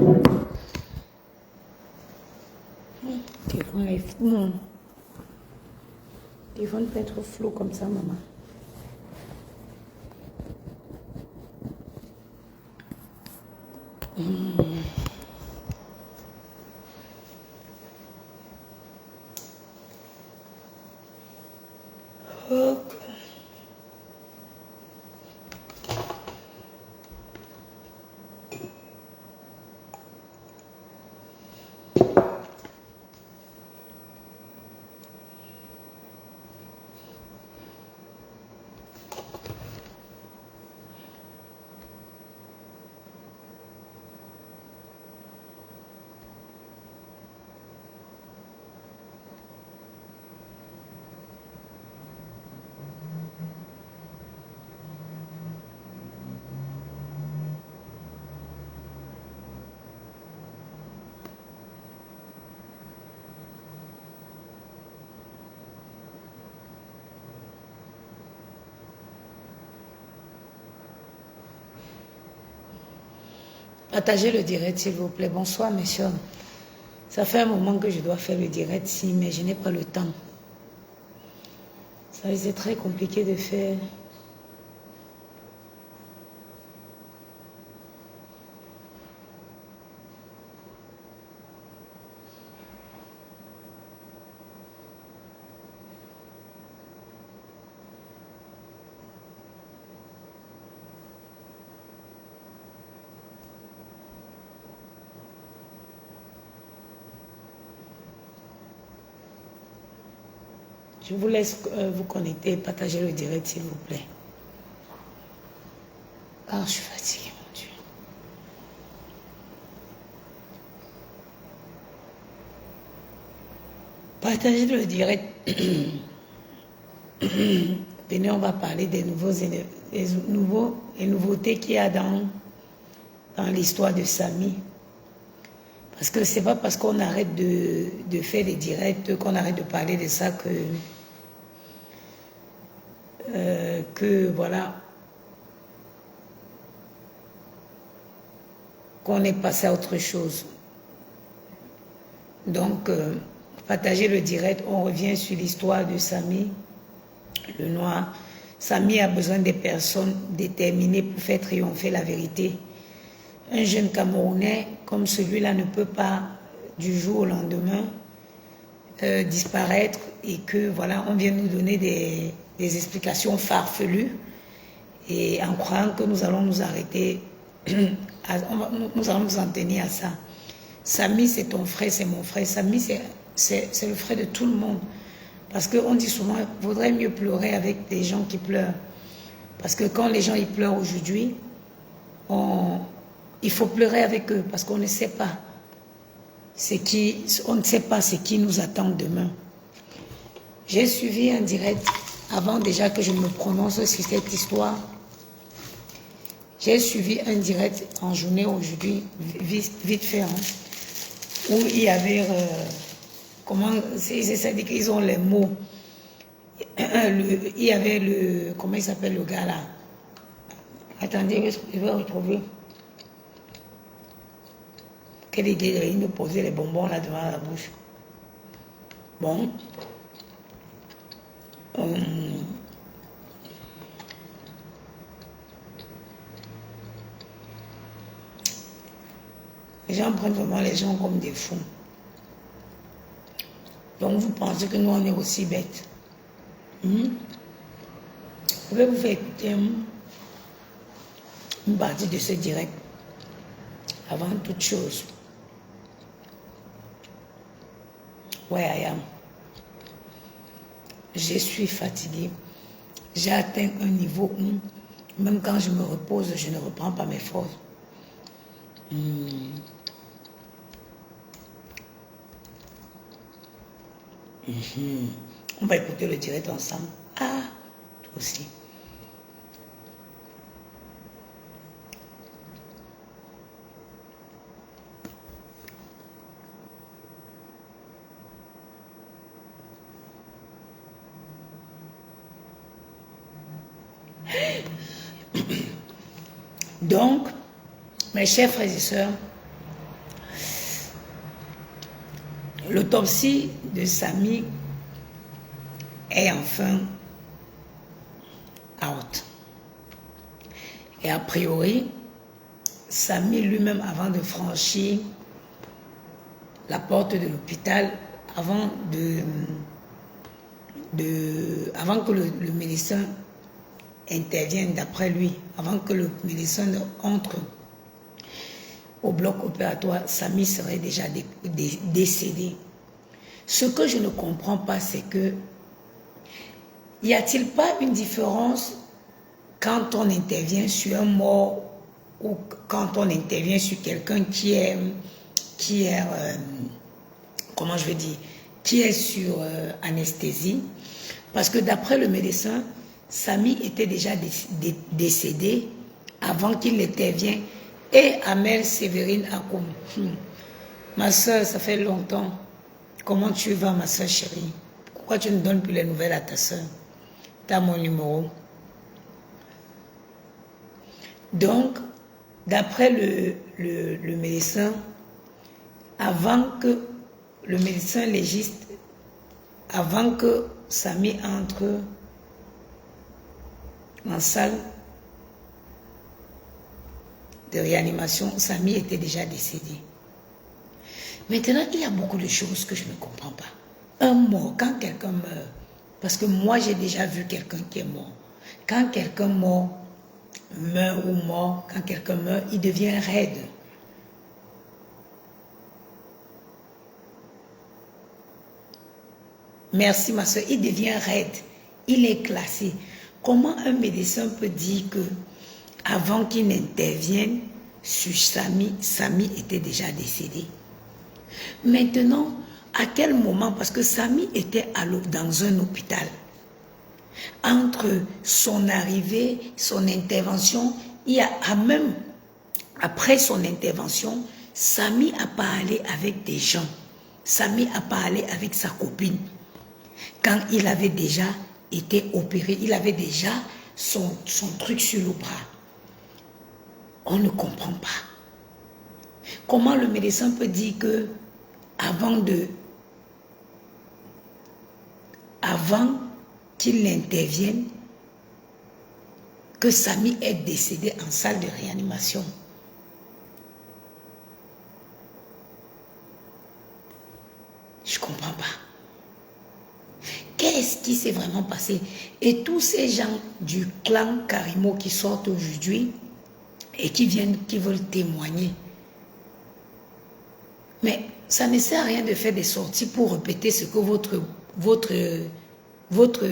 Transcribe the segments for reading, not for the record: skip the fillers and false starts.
Le téléphone est fou, non? Le téléphone peut être flou comme ça, maman. Ok. Partagez le direct, s'il vous plaît. Bonsoir, messieurs. Ça fait un moment que je dois faire le direct, si, mais je n'ai pas le temps. Ça, c'est très compliqué de faire. Je vous laisse vous connecter et partager le direct, s'il vous plaît. Ah, je suis fatiguée, mon Dieu. Partagez le direct. Venez, on va parler des nouveautés qu'il y a dans l'histoire de Samy. Parce que c'est pas parce qu'on arrête de faire des directs, qu'on arrête de parler de ça que voilà, qu'on est passé à autre chose. Donc, partagez le direct, on revient sur l'histoire de Samy, le noir. Samy a besoin des personnes déterminées pour faire triompher la vérité. Un jeune Camerounais comme celui-là ne peut pas du jour au lendemain disparaître et que voilà, on vient nous donner des explications farfelues et en croyant que nous allons nous arrêter, nous allons nous en tenir à ça. Samy, c'est ton frère, c'est mon frère. Samy, c'est le frère de tout le monde. Parce qu'on dit souvent, il vaudrait mieux pleurer avec des gens qui pleurent. Parce que quand les gens ils pleurent aujourd'hui, il faut pleurer avec eux parce qu'on ne sait pas on ne sait pas ce qui nous attend demain. J'ai suivi un direct avant déjà que je me prononce sur cette histoire. J'ai suivi un direct en journée aujourd'hui, vite fait, hein, où il y avait, comment, c'est dit qu'ils ont les mots. Il y avait comment il s'appelle le gars là? Attendez, je vais retrouver. Quelle idée de poser les bonbons là devant la bouche. Bon. Les gens prennent vraiment les gens comme des fous. Donc vous pensez que nous on est aussi bêtes. Je vais vous faire écouter une partie de ce direct. Avant toute chose. Where I am. Je suis fatiguée. J'ai atteint un niveau où, même quand je me repose, je ne reprends pas mes forces. On va écouter le direct ensemble. Ah, toi aussi. Donc, mes chers frères et sœurs, L'autopsie de Samy est enfin out. Et a priori, Samy lui-même, avant de franchir la porte de l'hôpital, avant que le médecin intervienne d'après lui, avant que le médecin entre au bloc opératoire, Samy serait déjà décédé. Ce que je ne comprends pas, c'est que y a-t-il pas une différence quand on intervient sur un mort ou quand on intervient sur quelqu'un qui est comment je vais dire, qui est sur anesthésie? Parce que d'après le médecin, Samy était déjà décédé avant qu'il n'intervienne. Et Amel Sévérine Akoum. Ma soeur, ça fait longtemps. Comment tu vas, ma soeur chérie? Pourquoi tu ne donnes plus les nouvelles à ta soeur? Tu as mon numéro. Donc, d'après le médecin, avant que le médecin légiste, avant que Samy entre en salle de réanimation, Samy était déjà décédé. Maintenant, il y a beaucoup de choses que je ne comprends pas. Un mort, quand quelqu'un meurt, parce que moi j'ai déjà vu quelqu'un qui est mort. Quand quelqu'un meurt, quand quelqu'un meurt, il devient raide. Merci ma soeur, il devient raide. Il est classé. Comment un médecin peut dire que avant qu'il n'intervienne sur Samy, Samy était déjà décédé? Maintenant, à quel moment, parce que Samy était dans un hôpital, entre son arrivée, son intervention, il y a même, après son intervention, Samy a parlé avec des gens. Samy a parlé avec sa copine. Quand il avait déjà été opéré, il avait déjà son truc sur le bras. On ne comprend pas. Comment le médecin peut dire que avant qu'il n'intervienne, que Samy est décédé en salle de réanimation? Je ne comprends pas. Qu'est-ce qui s'est vraiment passé? Et tous ces gens du clan Karimo qui sortent aujourd'hui et qui veulent témoigner. Mais ça ne sert à rien de faire des sorties pour répéter ce que votre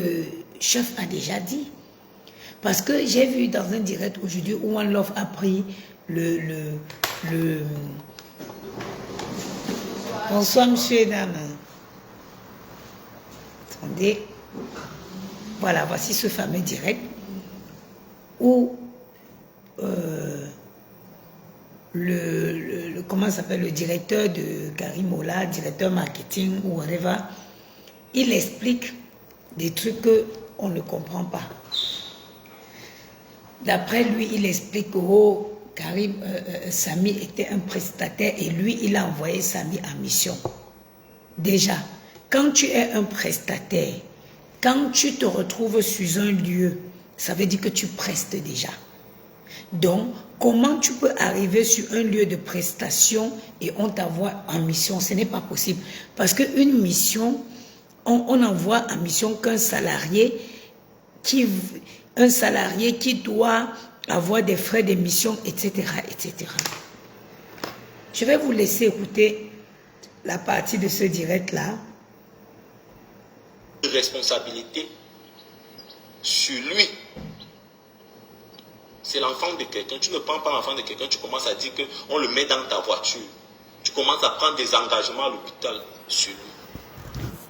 chef a déjà dit. Parce que j'ai vu dans un direct aujourd'hui où One Love a pris Bonsoir, monsieur et dames. Attendez. Voilà, voici ce fameux direct où comment s'appelle, le directeur de Karimola, directeur marketing ou whatever, il explique des trucs qu'on ne comprend pas. D'après lui, il explique que Samy était un prestataire et lui, il a envoyé Samy en mission. Déjà, quand tu es un prestataire, quand tu te retrouves sur un lieu, ça veut dire que tu prestes déjà. Donc, comment tu peux arriver sur un lieu de prestation et on t'envoie en mission? Ce n'est pas possible. Parce qu'une mission, on envoie en mission qu'un salarié qui doit avoir des frais de mission, etc., etc. Je vais vous laisser écouter la partie de ce direct-là. Responsabilité sur lui. C'est l'enfant de quelqu'un. Tu ne prends pas l'enfant de quelqu'un, tu commences à dire qu'on le met dans ta voiture. Tu commences à prendre des engagements à l'hôpital sur lui.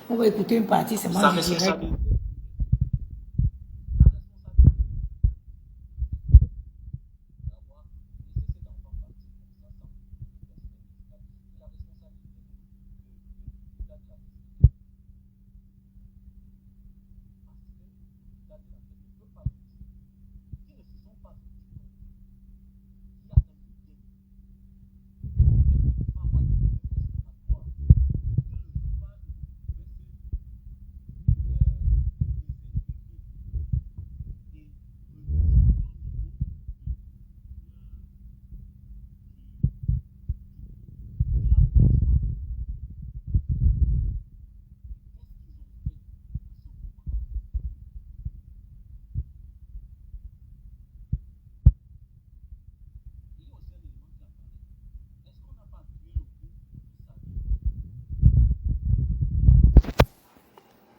On va écouter une partie, c'est moi qui dirais.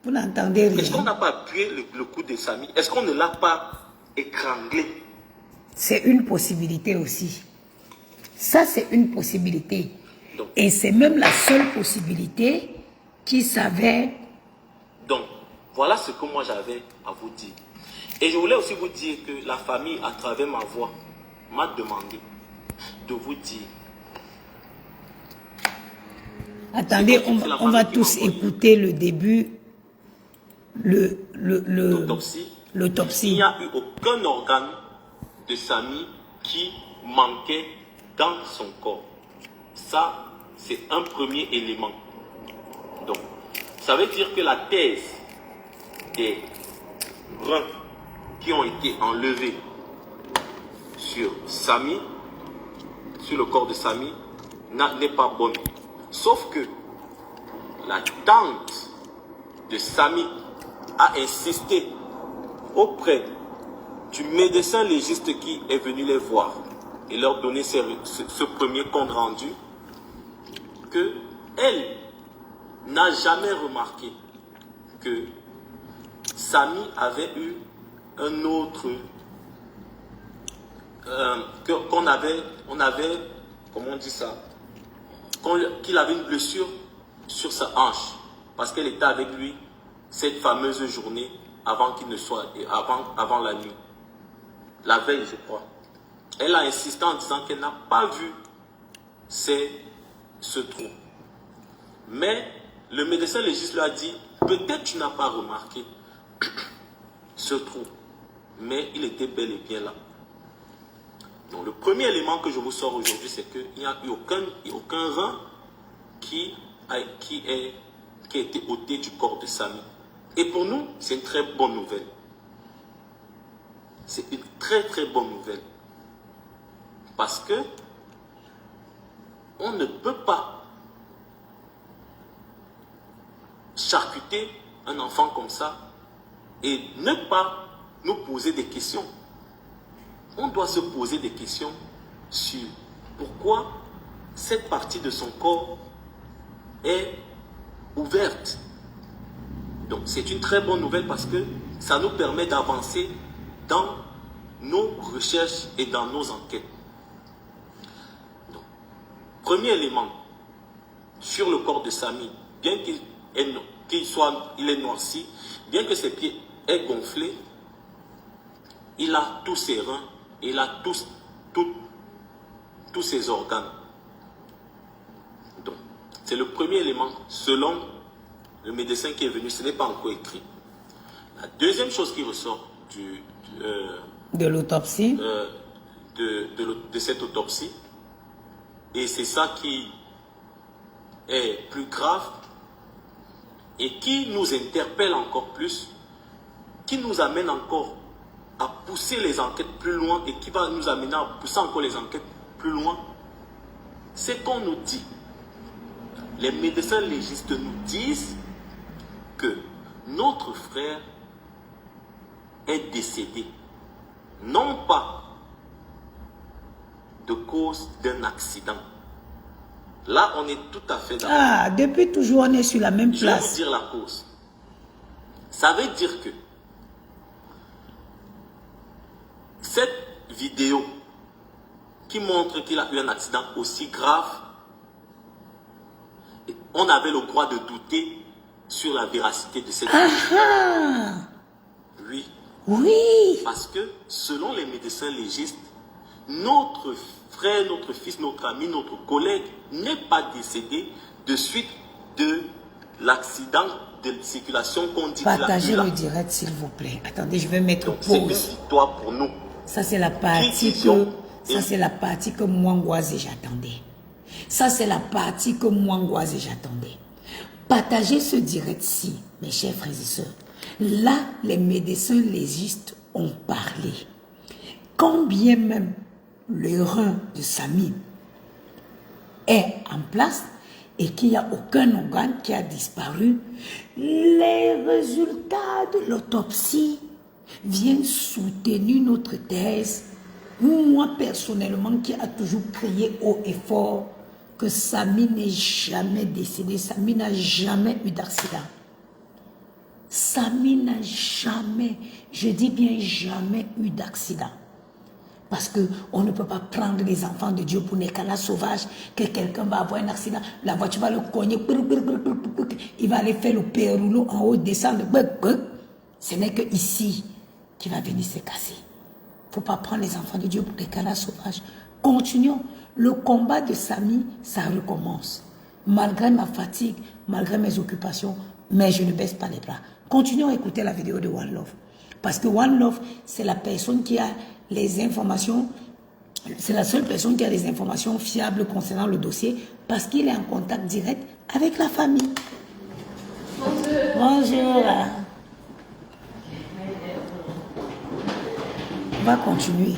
Vous n'entendez Est-ce qu'on rien. n'a pas appuyé le cou de Samy? Est-ce qu'on ne l'a pas étranglé? C'est une possibilité aussi. Ça, c'est une possibilité. Donc, et c'est même la seule possibilité qui s'avère. Donc, voilà ce que moi j'avais à vous dire. Et je voulais aussi vous dire que la famille, à travers ma voix, m'a demandé de vous dire. Attendez, on va tous écouter le début, l'autopsie. Il n'y a eu aucun organe de Samy qui manquait dans son corps. Ça, c'est un premier élément. Donc, ça veut dire que la thèse des reins qui ont été enlevés sur Samy, sur le corps de Samy, n'est pas bonne. Sauf que la tante de Samy a insisté auprès du médecin légiste qui est venu les voir et leur donner ce premier compte rendu, que elle n'a jamais remarqué que Samy avait eu un autre, comment on dit ça, qu'il avait une blessure sur sa hanche, parce qu'elle était avec lui cette fameuse journée avant qu'il ne soit, avant la nuit, la veille je crois. Elle a insisté en disant qu'elle n'a pas vu ce trou. Mais le médecin légiste lui a dit, peut-être tu n'as pas remarqué ce trou, mais il était bel et bien là. Donc le premier élément que je vous sors aujourd'hui, c'est qu'il n'y a eu aucun rein qui a été ôté du corps de Samy. Et pour nous, c'est une très bonne nouvelle. C'est une très très bonne nouvelle. Parce que on ne peut pas charcuter un enfant comme ça et ne pas nous poser des questions. On doit se poser des questions sur pourquoi cette partie de son corps est ouverte. Donc c'est une très bonne nouvelle parce que ça nous permet d'avancer dans nos recherches et dans nos enquêtes. Donc, premier élément, sur le corps de Samy, bien qu'il est noirci, bien que ses pieds aient gonflé, il a tous ses reins, il a tous ses organes. Donc, c'est le premier élément, selon le médecin qui est venu, ce n'est pas encore écrit. La deuxième chose qui ressort de l'autopsie, de cette autopsie, et c'est ça qui est plus grave et qui nous interpelle encore plus, qui nous amène encore à pousser les enquêtes plus loin et qui va nous amener à pousser encore les enquêtes plus loin, c'est qu'on nous dit, les médecins légistes nous disent que notre frère est décédé, non pas de cause d'un accident. Là, on est tout à fait d'accord. Ah, depuis toujours, on est sur la même place. Je vais vous dire la cause. Ça veut dire que cette vidéo qui montre qu'il a eu un accident aussi grave, on avait le droit de douter sur la véracité de cette vidéo. Oui. Oui. Parce que selon les médecins légistes, notre frère, notre fils, notre ami, notre collègue n'est pas décédé de suite de l'accident de circulation qu'on dit qu'il a eu là. Partagez le direct s'il vous plaît. Attendez, je vais mettre Donc, c'est une pause. victoire pour nous. Ça c'est la partie que moi Ngoazé j'attendais. Ça c'est la partie que moi Ngoazé j'attendais. Partagez ce direct-ci, mes chers frères et sœurs. Là, les médecins légistes ont parlé. Quand bien même le rein de Samy est en place et qu'il n'y a aucun organe qui a disparu, les résultats de l'autopsie viennent soutenir notre thèse. Moi, personnellement, qui a toujours crié haut et fort que Samy n'est jamais décédé, Samy n'a jamais eu d'accident. Samy n'a jamais, je dis bien jamais, eu d'accident. Parce qu'on ne peut pas prendre les enfants de Dieu pour des canards sauvages, que quelqu'un va avoir un accident, la voiture va le cogner, il va aller faire le péroulo en haut, descendre, ce n'est que ici qu'il va venir se casser. Il ne faut pas prendre les enfants de Dieu pour des canards sauvages. Continuons. Le combat de Samy, ça recommence. Malgré ma fatigue, malgré mes occupations, mais je ne baisse pas les bras. Continuons à écouter la vidéo de One Love. Parce que One Love, c'est la personne qui a les informations, c'est la seule personne qui a les informations fiables concernant le dossier parce qu'il est en contact direct avec la famille. Bonjour. Bonjour. On va continuer.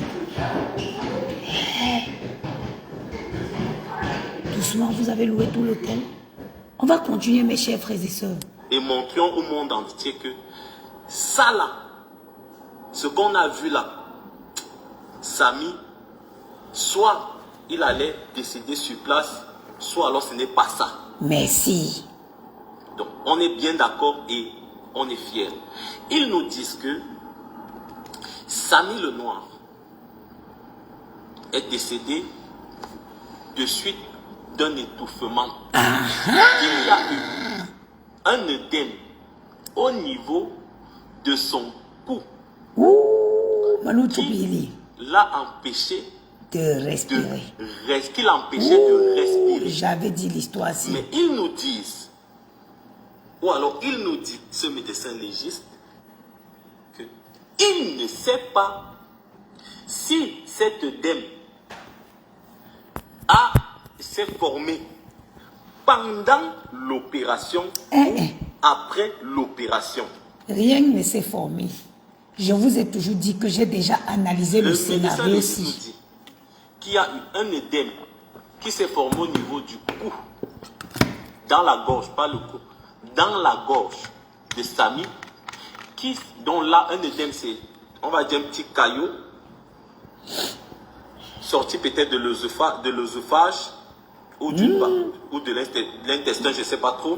Doucement, vous avez loué tout l'hôtel. On va continuer, mes chers frères et sœurs. Et montrions au monde entier que ça là, ce qu'on a vu là, Samy, soit il allait décider sur place, soit alors ce n'est pas ça. Merci. Donc on est bien d'accord et on est fiers. Ils nous disent que Samy le Noir est décédé de suite d'un étouffement. Il y a eu un œdème au niveau de son cou qui l'a empêché de respirer. Qui l'a empêché de respirer. J'avais dit l'histoire ici. Mais ils nous disent, ou alors il nous dit, ce médecin légiste, qu'il ne sait pas si cet œdème s'est formé pendant l'opération ou après l'opération. Rien ne s'est formé. Je vous ai toujours dit que j'ai déjà analysé le scénario aussi. Nous dit qu'il y a eu un œdème qui s'est formé au niveau du cou, dans la gorge, pas le cou, dans la gorge de Samy, dont là, un œdème, c'est, on va dire, un petit caillot, sorti peut-être de l'œsophage, ou ou de l'intestin, je ne sais pas trop,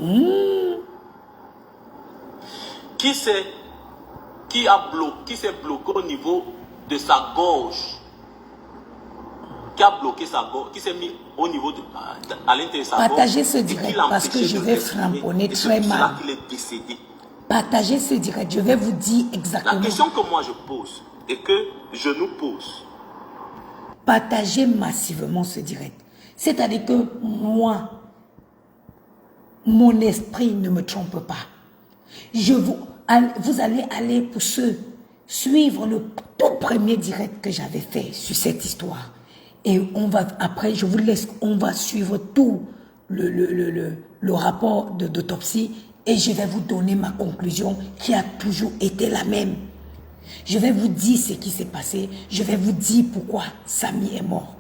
qui s'est bloqué au niveau de sa gorge, qui a bloqué sa gorge, qui s'est mis au niveau à l'intérieur de sa gorge. Partagez ce direct parce que je vais framponner très mal. Il est décédé. Partagez ce direct, je vais vous dire exactement. La question que moi je pose et que je nous pose. Partagez massivement ce direct. C'est-à-dire que moi, mon esprit ne me trompe pas. Vous allez aller pour suivre le tout premier direct que j'avais fait sur cette histoire. Et on va, après, je vous laisse, on va suivre tout le rapport d'autopsie et je vais vous donner ma conclusion qui a toujours été la même. Je vais vous dire ce qui s'est passé. Je vais vous dire pourquoi Samy est mort.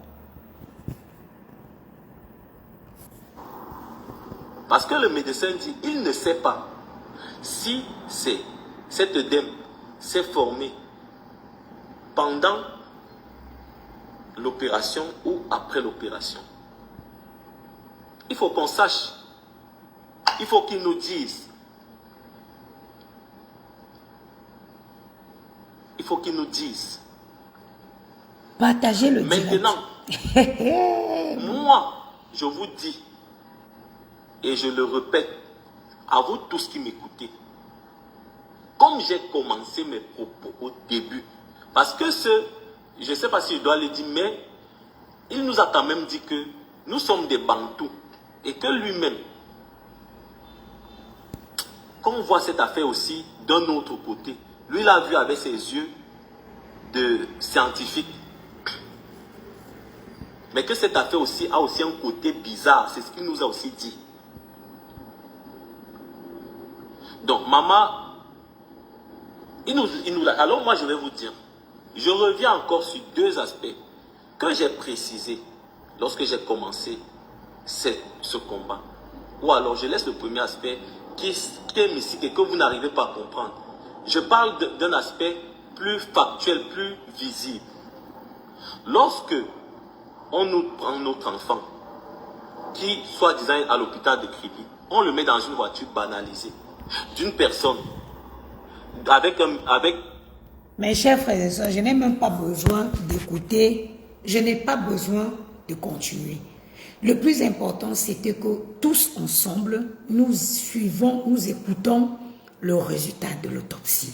Parce que le médecin dit, il ne sait pas si cet œdème s'est formé pendant l'opération ou après l'opération. Il faut qu'on sache. Il faut qu'ils nous disent. Il faut qu'ils nous disent. Partagez le maintenant, moi, je vous dis, et je le répète, à vous tous qui m'écoutez, comme j'ai commencé mes propos au début, parce que je ne sais pas si je dois le dire, mais il nous a quand même dit que nous sommes des Bantous, et que lui-même, quand on voit cette affaire aussi d'un autre côté, lui l'a vu avec ses yeux de scientifique, mais que cette affaire aussi a aussi un côté bizarre, c'est ce qu'il nous a aussi dit. Donc, maman, alors moi je vais vous dire, je reviens encore sur deux aspects que j'ai précisés lorsque j'ai commencé ce combat. Ou alors je laisse le premier aspect qui est mystique et que vous n'arrivez pas à comprendre. Je parle d'un aspect plus factuel, plus visible. Lorsque on nous prend notre enfant, qui soi-disant est à l'hôpital de Kribi, on le met dans une voiture banalisée d'une personne avec... Mes chers frères et sœurs, je n'ai même pas besoin d'écouter, je n'ai pas besoin de continuer. Le plus important, c'était que tous ensemble, nous suivons, nous écoutons le résultat de l'autopsie.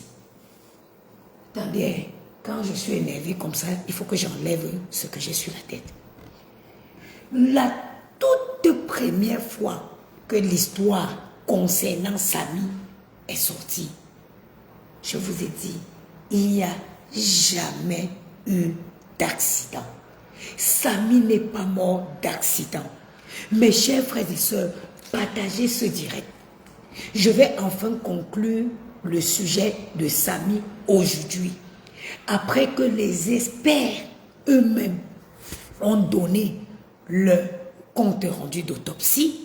Attendez, quand je suis énervé comme ça, il faut que j'enlève ce que j'ai sur la tête. La toute première fois que l'histoire concernant Samy est sortie, je vous ai dit, il n'y a jamais eu d'accident. Samy n'est pas mort d'accident. Mes chers frères et sœurs, partagez ce direct. Je vais enfin conclure le sujet de Samy aujourd'hui. Après que les experts eux-mêmes ont donné le compte rendu d'autopsie,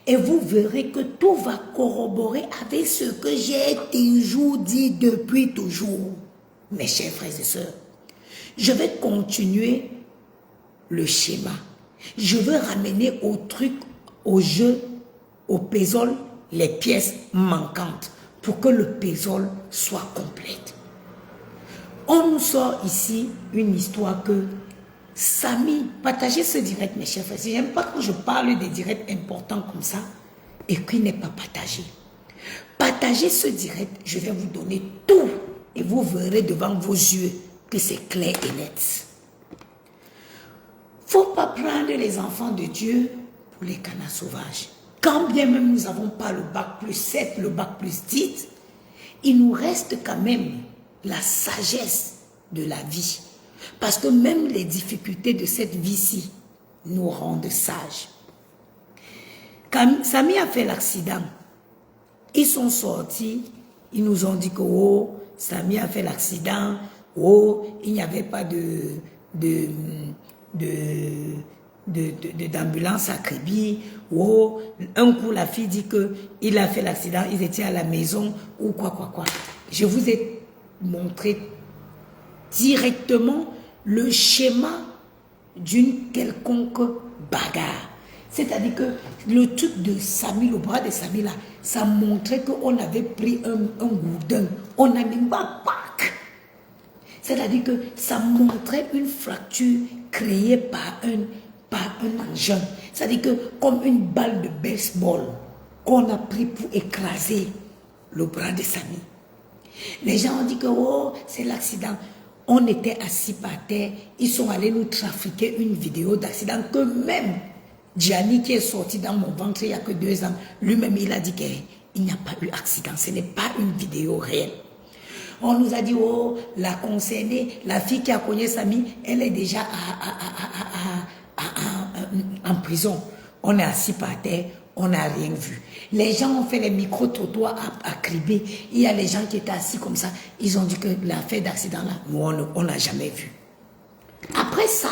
et vous verrez que tout va corroborer avec ce que j'ai toujours dit depuis toujours. Mes chers frères et sœurs, je vais continuer le schéma. Je veux ramener au truc, au jeu, au puzzle, les pièces manquantes pour que le puzzle soit complète. On nous sort ici une histoire que Samy, partagez ce direct, mes chers frères. Je n'aime pas quand je parle des directs importants comme ça et qui n'est pas partagé. Partagez ce direct, je vais vous donner tout et vous verrez devant vos yeux que c'est clair et net. Il ne faut pas prendre les enfants de Dieu pour les canards sauvages. Quand bien même nous n'avons pas le bac plus 7, le bac plus 10, il nous reste quand même la sagesse de la vie. Parce que même les difficultés de cette vie-ci nous rendent sages. Quand Samy a fait l'accident, ils sont sortis, ils nous ont dit que oh, Samy a fait l'accident, oh, il n'y avait pas d'ambulance à Kribi, oh, un coup la fille dit qu'il a fait l'accident, ils étaient à la maison, ou quoi. Je vous ai montré directement le schéma d'une quelconque bagarre. C'est-à-dire que le truc de Samy, le bras de Samy là, ça montrait qu'on avait pris un gourdin, on a même pas pack. C'est-à-dire que ça montrait une fracture créée par un engin. C'est-à-dire que comme une balle de baseball qu'on a pris pour écraser le bras de Samy. Les gens ont dit que oh, c'est l'accident. On était assis par terre, ils sont allés nous trafiquer une vidéo d'accident que même Gianni qui est sorti dans mon ventre il n'y a que 2 ans, lui-même il a dit qu'il n'y a pas eu accident, ce n'est pas une vidéo réelle. On nous a dit, oh, la concernée, la fille qui a cogné Samy, elle est déjà en prison. On est assis par terre, on n'a rien vu. Les gens ont fait les micro-trottoirs à Kribé. Il y a les gens qui étaient assis comme ça. Ils ont dit que l'affaire d'accident là, nous, on n'a jamais vu. Après ça,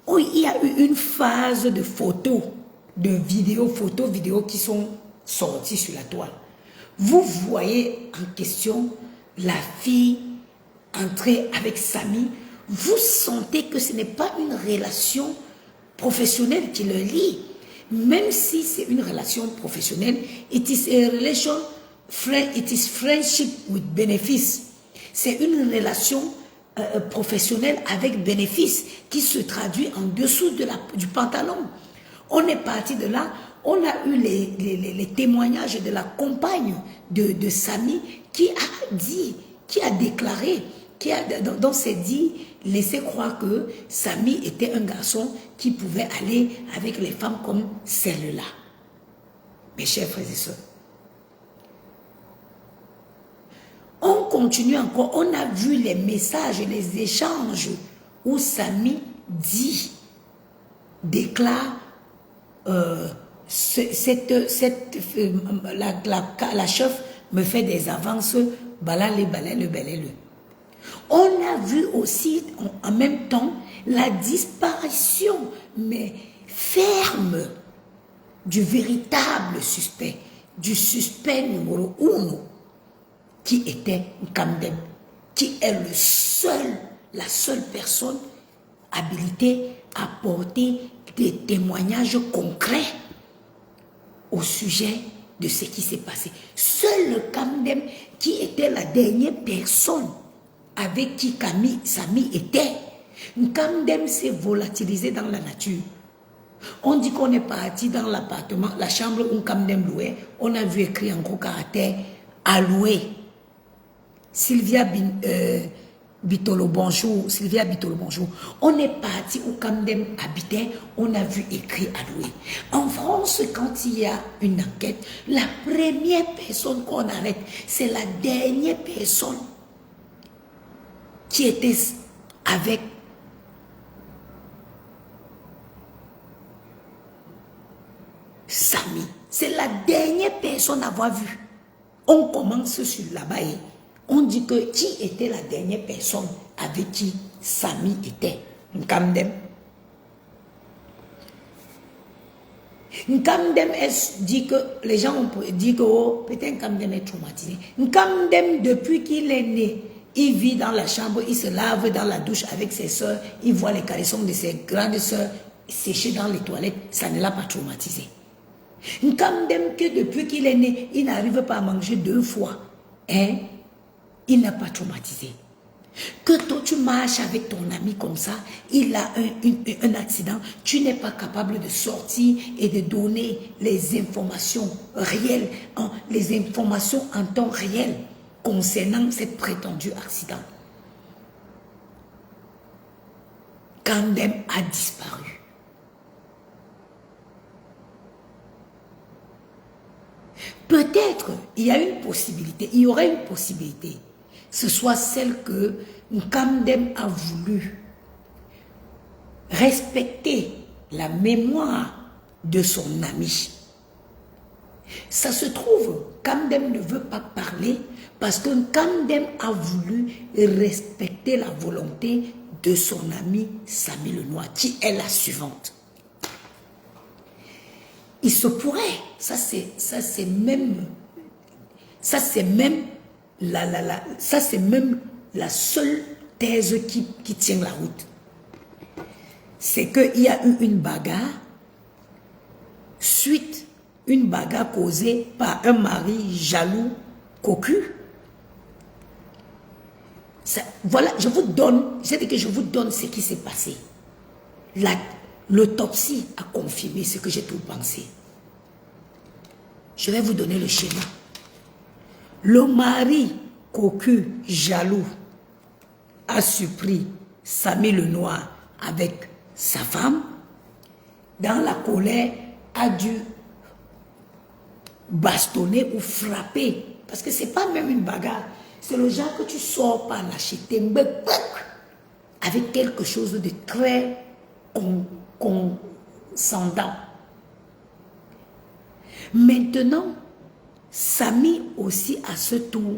oh, il y a eu une phase de photos, de vidéos qui sont sorties sur la toile. Vous voyez en question la fille entrer avec Samy. Vous sentez que ce n'est pas une relation professionnelle qui le lie. Même si c'est une relation professionnelle, it is a relation, it is friendship with benefits. C'est une relation professionnelle avec bénéfice qui se traduit en dessous du pantalon. On est parti de là, on a eu les témoignages de la compagne de Samy qui a dit, qui a déclaré, dont s'est dit, laisser croire que Samy était un garçon qui pouvait aller avec les femmes comme celle-là. Mes chers frères et sœurs, on continue encore, on a vu les messages, les échanges où Samy dit, déclare, la chef me fait des avances, balale. On a vu aussi en même temps la disparition, mais ferme, du véritable suspect, du suspect numéro 1, qui était Kamdem, qui est la seule personne habilitée à porter des témoignages concrets au sujet de ce qui s'est passé. Seul le Kamdem, qui était la dernière personne avec qui Samy était, Kamdem s'est volatilisé dans la nature. On dit qu'on est parti dans l'appartement, la chambre où Kamdem louait, on a vu écrit en gros caractère à louer. Sylvia Bitolo, bonjour. Sylvia Bitolo, bonjour. On est parti où Kamdem habitait, on a vu écrit à louer. En France, quand il y a une enquête, la première personne qu'on arrête, c'est la dernière personne qui était avec Samy. C'est la dernière personne à avoir vu. On commence sur là-bas et on dit que qui était la dernière personne avec qui Samy était? Nkamdem. Nkamdem dit que les gens ont dit que oh, peut-être Nkamdem est traumatisé. Nkamdem, depuis qu'il est né, il vit dans la chambre, il se lave dans la douche avec ses soeurs, il voit les caleçons de ses grandes soeurs sécher dans les toilettes, ça ne l'a pas traumatisé. Nkamdem, que depuis qu'il est né, il n'arrive pas à manger 2 fois. Hein? Il n'a pas traumatisé. Que toi tu marches avec ton ami comme ça, il a un accident, tu n'es pas capable de sortir et de donner les informations réelles, les informations en temps réel concernant cet prétendu accident. Kamdem a disparu. Peut-être, il y a une possibilité, il y aurait une possibilité, ce soit celle que Nkamdem a voulu respecter la mémoire de son ami. Ça se trouve, Kamdem ne veut pas parler parce que Kamdem a voulu respecter la volonté de son ami Samy Lenoir, qui est la suivante. Il se pourrait, ça c'est même la seule thèse qui tient la route. C'est qu'il y a eu une bagarre, une bagarre causée par un mari jaloux, cocu. Voilà, je vous donne ce qui s'est passé. L'autopsie a confirmé ce que j'ai tout pensé. Je vais vous donner le schéma. Le mari cocu, jaloux, a surpris Samy Lenoir avec sa femme. Dans la colère, a dû bastonner ou frapper. Parce que ce n'est pas même une bagarre. C'est le genre que tu sors par l'acheter avec quelque chose de très conscendant. Maintenant, Samy aussi à ce tour,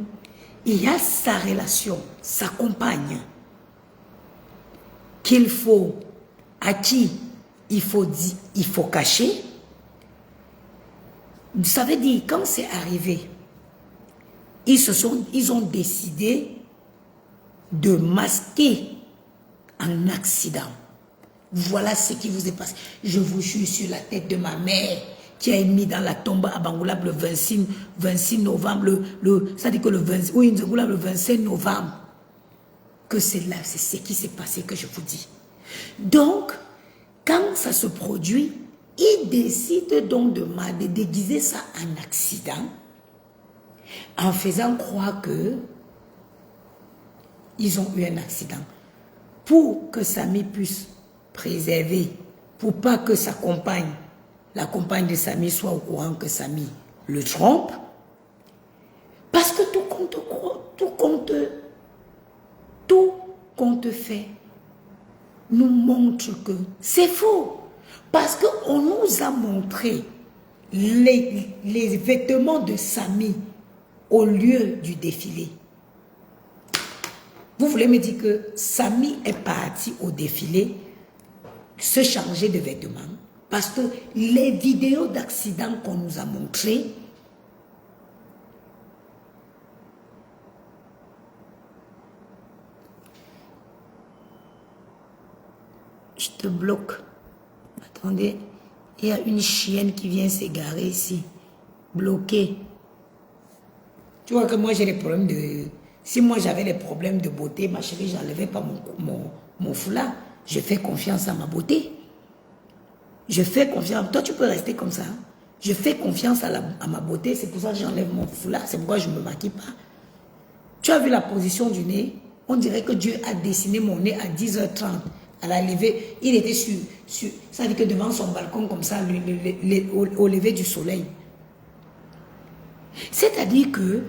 il y a sa relation, sa compagne, à qui il faut cacher. Ça veut dire, quand c'est arrivé, ils ont décidé de masquer un accident. Voilà ce qui vous est passé. Je vous jure sur la tête de ma mère qui a mis dans la tombe à Bangoulab le 26 novembre, ça dit que le 25 novembre, que c'est là, c'est ce qui s'est passé que je vous dis. Donc, quand ça se produit, ils décident donc de déguiser ça en accident, en faisant croire que ils ont eu un accident. Pour que Samy puisse préserver, pour pas que sa compagne, la compagne de Samy, soit au courant que Samy le trompe, parce que tout compte fait nous montre que c'est faux. Parce qu'on nous a montré les vêtements de Samy au lieu du défilé. Vous voulez me dire que Samy est parti au défilé se changer de vêtements? Parce que les vidéos d'accident qu'on nous a montrées, je te bloque. Attendez, il y a une chienne qui vient s'égarer ici. bloqué. Tu vois que moi j'ai des problèmes de... Si moi j'avais des problèmes de beauté, ma chérie, j'enlevais pas mon foulard. Je fais confiance à ma beauté. Je fais confiance. Toi, tu peux rester comme ça. Je fais confiance à ma beauté. C'est pour ça que j'enlève mon foulard. C'est pourquoi je ne me maquille pas. Tu as vu la position du nez? On dirait que Dieu a dessiné mon nez à 10h30. À la levée, il était ça veut dire que devant son balcon comme ça, au lever du soleil. C'est-à-dire que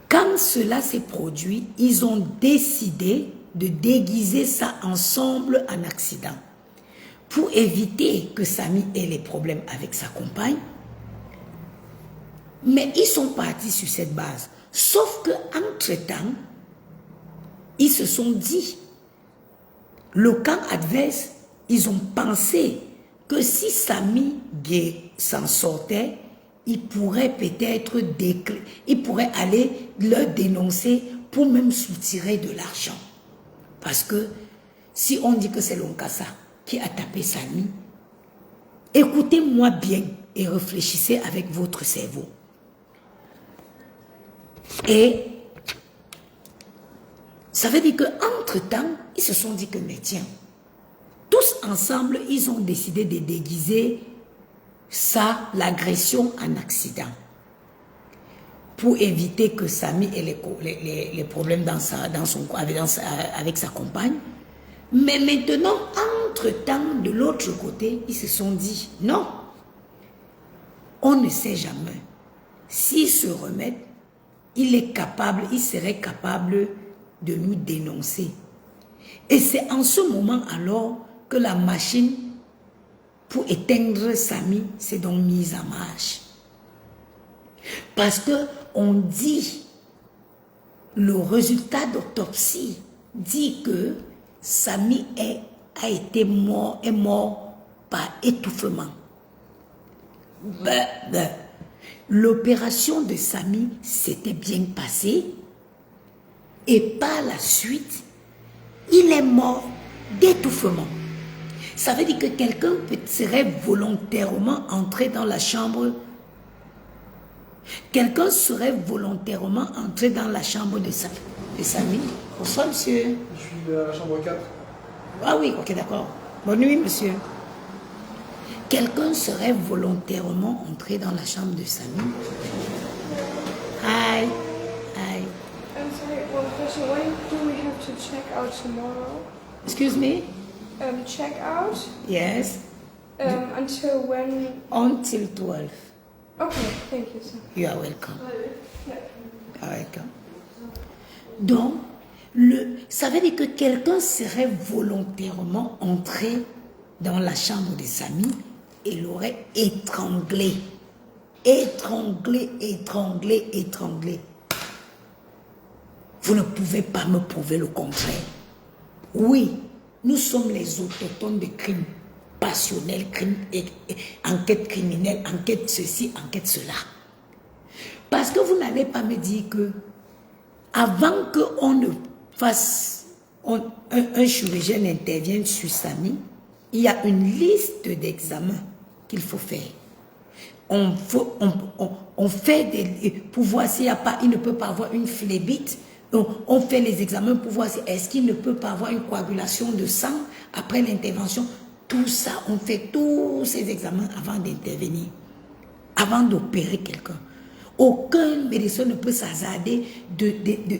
quand cela s'est produit, ils ont décidé de déguiser ça ensemble en accident. Pour éviter que Samy ait les problèmes avec sa compagne. Mais ils sont partis sur cette base. Sauf que entre-temps, ils se sont dit, le camp adverse, ils ont pensé que si Samy s'en sortait, il pourrait peut-être aller leur dénoncer pour même soutirer de l'argent. Parce que si on dit que c'est Lonkassa qui a tapé Samy, écoutez-moi bien et réfléchissez avec votre cerveau. Et ça veut dire qu'entre-temps, ils se sont dit que, mais tiens, tous ensemble, ils ont décidé de déguiser ça, l'agression en accident. Pour éviter que Samy ait les problèmes avec sa compagne. Mais maintenant, entre-temps, de l'autre côté, ils se sont dit, non, on ne sait jamais. S'ils se remettent, il serait capable de nous dénoncer. Et c'est en ce moment alors que la machine pour éteindre Samy s'est donc mise en marche. Parce que on dit, le résultat d'autopsie dit que Samy est mort par étouffement. L'opération de Samy s'était bien passée et par la suite, il est mort d'étouffement. Ça veut dire que quelqu'un serait volontairement entré dans la chambre. Quelqu'un serait volontairement entré dans la chambre de Samy. Bonsoir, monsieur. Je suis à la chambre 4. Ah oui, ok, d'accord. Bonne nuit, monsieur. Quelqu'un serait volontairement entré dans la chambre de Samy. Hi. Hi. I'm sorry, one question. When do we have to check out tomorrow? Excuse me? Check out? Yes. Until when? Until 12. Okay, thank you, sir. You are welcome. Yeah. You are welcome. Donc, ça veut dire que quelqu'un serait volontairement entré dans la chambre de Samy et l'aurait étranglé. Étranglé. Vous ne pouvez pas me prouver le contraire. Oui, nous sommes les autochtones de crimes passionnels, enquête criminelle, enquête ceci, enquête cela. Parce que vous n'allez pas me dire que avant qu'on ne fasse, un chirurgien intervienne sur Samy, il y a une liste d'examens qu'il faut faire. On fait pour voir s'il il ne peut pas avoir une phlébite. On fait les examens pour voir si est-ce qu'il ne peut pas avoir une coagulation de sang après l'intervention. Tout ça, on fait tous ces examens avant d'intervenir, avant d'opérer quelqu'un. Aucun médecin ne peut s'hasarder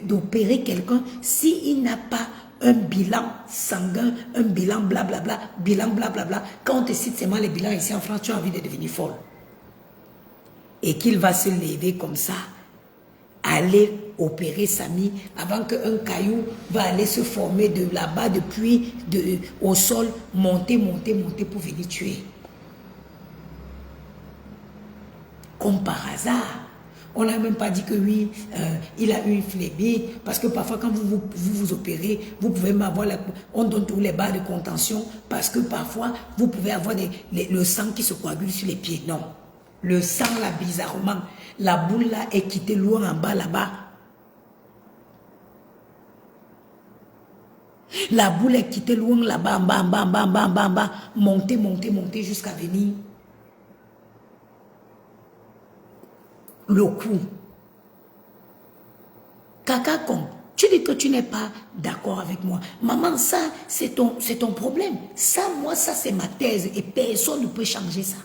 d'opérer quelqu'un s'il n'a pas un bilan sanguin, un bilan blablabla, bilan blablabla. Quand on te cite seulement les bilans ici en France, tu as envie de devenir folle. Et qu'il va se lever comme ça, aller opérer Samy avant qu'un caillou va aller se former de là-bas depuis au sol, monter pour venir tuer. Comme par hasard. On n'a même pas dit que oui, il a eu une phlébite, parce que parfois quand vous opérez, vous pouvez avoir on donne tous les barres de contention, parce que parfois vous pouvez avoir le sang qui se coagule sur les pieds. Non, le sang là, bizarrement, la boule là est quittée loin en bas là-bas. La boule est quittée loin là-bas, en bas, monter jusqu'à venir. le coup. Caca con, tu dis que tu n'es pas d'accord avec moi. Maman, ça, c'est ton problème. Ça, moi, ça, c'est ma thèse et personne ne peut changer ça.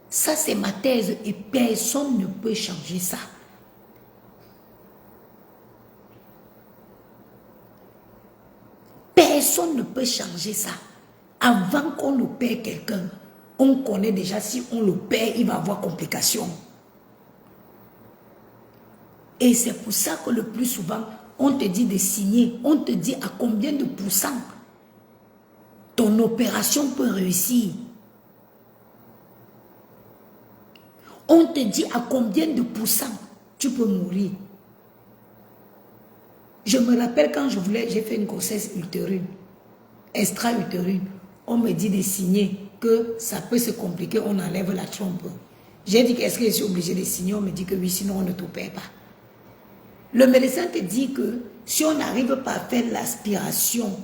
Ça, c'est ma thèse et personne ne peut changer ça. Personne ne peut changer ça. Avant qu'on le perd quelqu'un, on connaît déjà si on le perd, il va avoir complications. Et c'est pour ça que le plus souvent, on te dit de signer, on te dit à combien de pourcents ton opération peut réussir. On te dit à combien de pourcents tu peux mourir. Je me rappelle quand j'ai fait une grossesse utérine, extra-utérine, on me dit de signer que ça peut se compliquer, on enlève la trompe. J'ai dit est-ce que je suis obligée de signer, on me dit que oui, sinon on ne t'opère pas. Le médecin te dit que si on n'arrive pas à faire l'aspiration,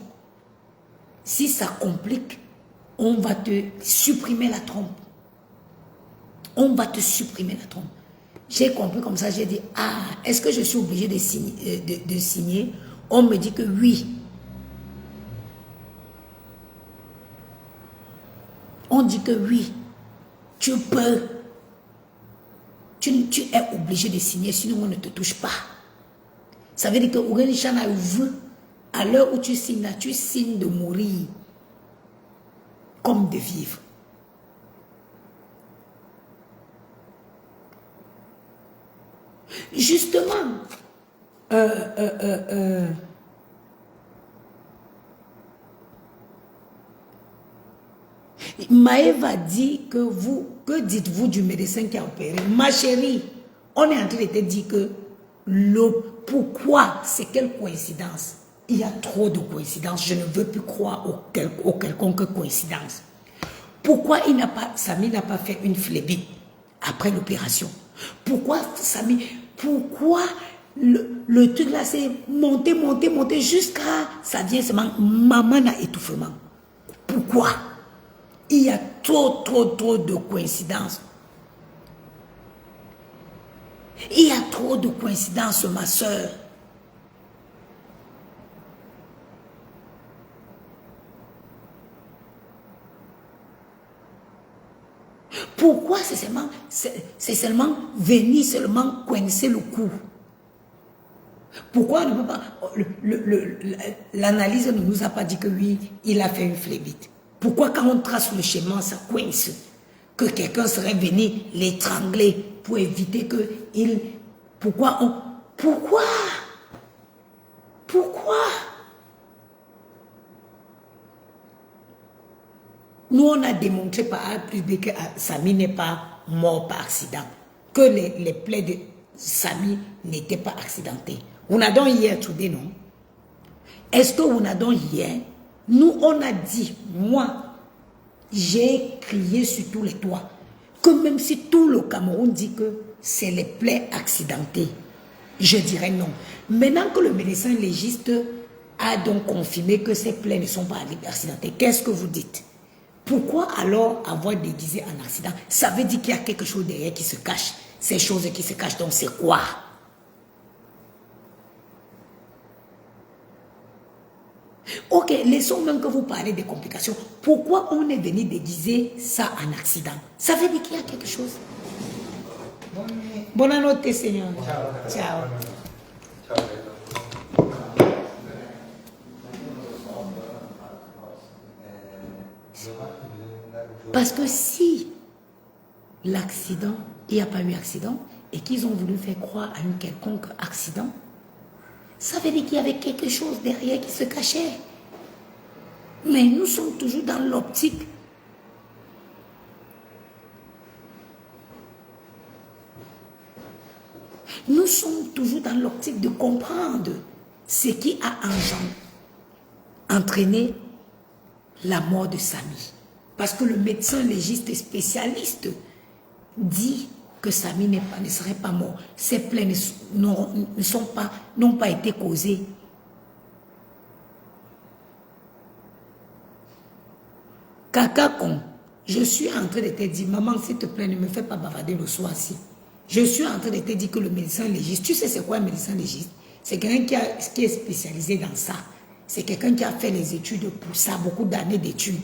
si ça complique, on va te supprimer la trompe. On va te supprimer la trompe. J'ai compris comme ça, j'ai dit, ah, est-ce que je suis obligée de signer? On me dit que oui. On dit que oui, tu peux. Tu es obligé de signer, sinon on ne te touche pas. Ça veut dire que Ourenichan a vu, à l'heure où tu signes de mourir comme de vivre. Justement, Maëva dit que dites-vous du médecin qui a opéré? Ma chérie, on est en train de te dire que pourquoi, c'est quelle coïncidence? Il y a trop de coïncidences, je ne veux plus croire au quelconque coïncidence. Pourquoi Samy n'a pas fait une phlébite après l'opération? Pourquoi Samy, pourquoi le truc là c'est monté jusqu'à ça vient seulement maman à étouffement? Pourquoi? Il y a trop de coïncidences. Il y a trop de coïncidences, ma soeur. Pourquoi c'est seulement venir seulement coincer le cou? Pourquoi on ne peut pas... L'analyse ne nous a pas dit que oui, il a fait une phlébite. Pourquoi quand on trace le schéma, ça coince? Que quelqu'un serait venu l'étrangler pour éviter que il... Pourquoi? Nous, on a démontré par A plus B que Samy n'est pas mort par accident. Que les plaies de Samy n'étaient pas accidentées. On a donc hier tout dit, non? Est-ce que on a donc hier? Nous, on a dit, moi, j'ai crié sur tous les toits, que même si tout le Cameroun dit que c'est les plaies accidentées, je dirais non. Maintenant que le médecin légiste a donc confirmé que ces plaies ne sont pas accidentées, qu'est-ce que vous dites? Pourquoi alors avoir déguisé un accident? Ça veut dire qu'il y a quelque chose derrière qui se cache. Ces choses qui se cachent, donc c'est quoi? Ok, laissons même que vous parlez des complications. Pourquoi on est venu déguiser ça en accident? Ça veut dire qu'il y a quelque chose. Bonne année, Seigneur. Ciao. Parce que si l'accident, il n'y a pas eu accident, et qu'ils ont voulu faire croire à un quelconque accident, ça veut dire qu'il y avait quelque chose derrière qui se cachait. Mais nous sommes toujours dans l'optique. Nous sommes toujours dans l'optique de comprendre ce qui a entraîné la mort de Samy. Parce que le médecin légiste spécialiste dit que Samy ne serait pas mort. Ces plaies n'ont pas été causées. Caca con, je suis en train de te dire, maman, s'il te plaît, ne me fais pas bavarder le soir-ci. Je suis en train de te dire que le médecin légiste, tu sais c'est quoi un médecin légiste? C'est quelqu'un qui est spécialisé dans ça. C'est quelqu'un qui a fait les études pour ça, beaucoup d'années d'études.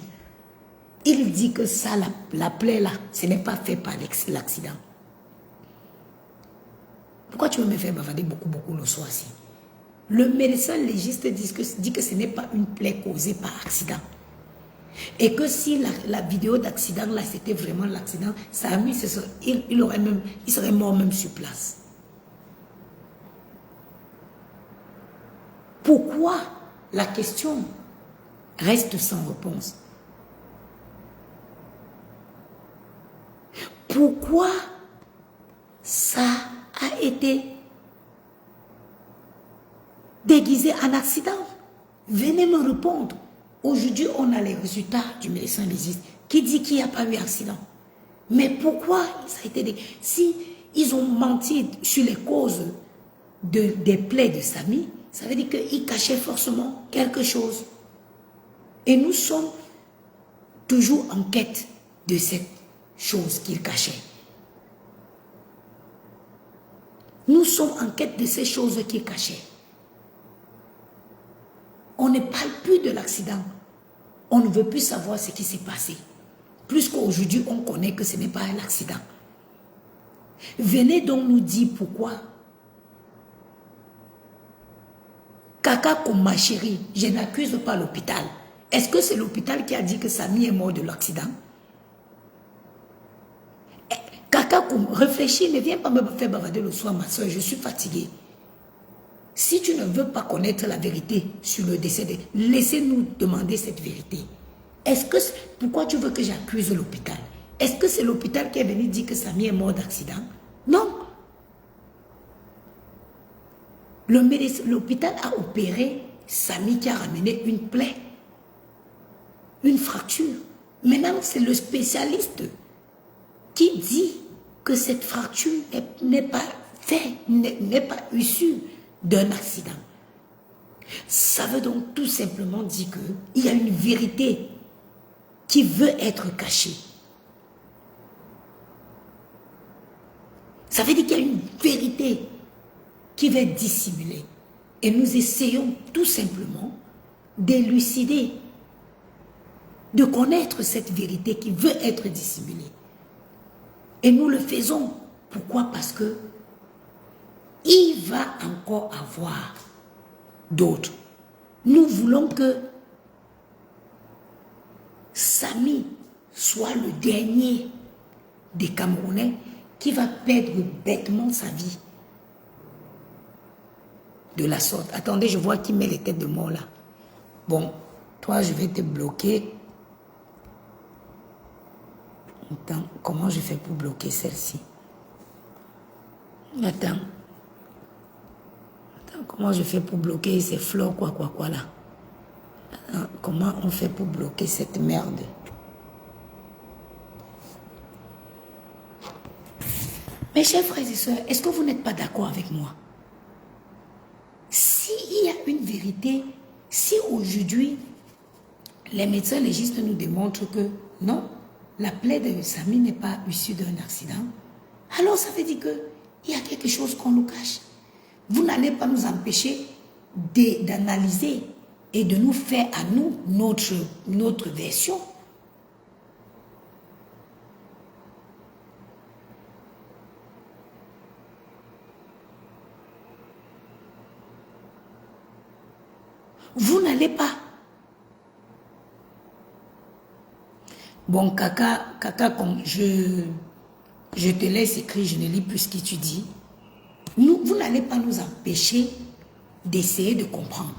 Il dit que ça, la plaie là, ce n'est pas fait par l'accident. Pourquoi tu veux me faire bavarder beaucoup le soir ci? Le médecin légiste dit que ce n'est pas une plaie causée par accident. Et que si la vidéo d'accident là, c'était vraiment l'accident, Samy, il serait mort même sur place. Pourquoi la question reste sans réponse? Pourquoi ça a été déguisé en accident? Venez me répondre. Aujourd'hui, on a les résultats du médecin légiste qui dit qu'il n'y a pas eu accident. Mais pourquoi ça a été déguisé? Si ils ont menti sur les causes des plaies de Samy, ça veut dire qu'ils cachaient forcément quelque chose. Et nous sommes toujours en quête de cette chose qu'ils cachaient. Nous sommes en quête de ces choses qu'ils cachaient. On ne parle plus de l'accident. On ne veut plus savoir ce qui s'est passé. Plus qu'aujourd'hui, on connaît que ce n'est pas un accident. Venez donc nous dire pourquoi. Kaka comme ma chérie, je n'accuse pas l'hôpital. Est-ce que c'est l'hôpital qui a dit que Samy est mort de l'accident? Kaka comme, réfléchis, ne viens pas me faire bavarder le soir, ma soeur, je suis fatiguée. Si tu ne veux pas connaître la vérité sur le décès, laissez-nous demander cette vérité. Pourquoi tu veux que j'accuse l'hôpital? Est-ce que c'est l'hôpital qui est venu dire que Samy est mort d'accident? Non. L'hôpital a opéré Samy qui a ramené une plaie, une fracture. Maintenant, c'est le spécialiste qui dit que cette fracture n'est pas issue d'un accident. Ça veut donc tout simplement dire qu'il y a une vérité qui veut être cachée. Ça veut dire qu'il y a une vérité qui va être dissimulée. Et nous essayons tout simplement d'élucider, de connaître cette vérité qui veut être dissimulée. Et nous le faisons. Pourquoi? Parce que il va encore avoir d'autres. Nous voulons que Samy soit le dernier des Camerounais qui va perdre bêtement sa vie de la sorte. Attendez, je vois qui met les têtes de mort là. Bon, toi, je vais te bloquer. Attends, comment je fais pour bloquer celle-ci? Attends, comment je fais pour bloquer ces fleurs, quoi là? Attends, comment on fait pour bloquer cette merde? Mes chers frères et sœurs, est-ce que vous n'êtes pas d'accord avec moi? S'il y a une vérité, si aujourd'hui, les médecins légistes nous démontrent que non, la plaie de Samy n'est pas issue d'un accident, alors ça veut dire qu'il y a quelque chose qu'on nous cache. Vous n'allez pas nous empêcher d'analyser et de nous faire à nous notre version. Vous n'allez pas. Bon, Kaka, comme je te laisse écrire, je ne lis plus ce que tu dis. Vous n'allez pas nous empêcher d'essayer de comprendre.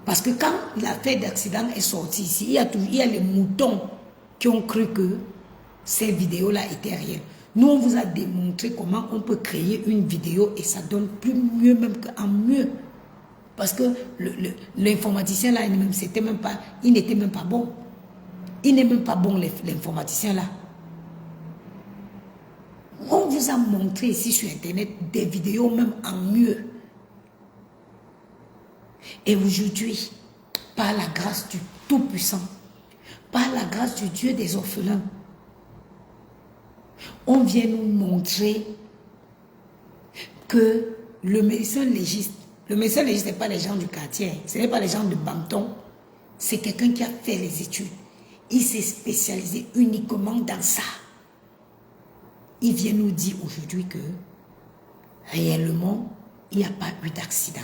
Parce que quand l'affaire d'accident est sortie ici, il y a les moutons qui ont cru que ces vidéos-là étaient réelles. Nous, on vous a démontré comment on peut créer une vidéo et ça donne plus mieux même qu'en mieux. Parce que l'informaticien là, il n'était même pas bon. Il n'est même pas bon, l'informaticien là. On vous a montré ici sur Internet des vidéos même en mieux. Et aujourd'hui, par la grâce du Tout-Puissant, par la grâce du Dieu des orphelins, on vient nous montrer que le médecin légiste n'est pas les gens du quartier, ce n'est pas les gens de Banton, c'est quelqu'un qui a fait les études. Il s'est spécialisé uniquement dans ça. Il vient nous dire aujourd'hui que réellement, il n'y a pas eu d'accident.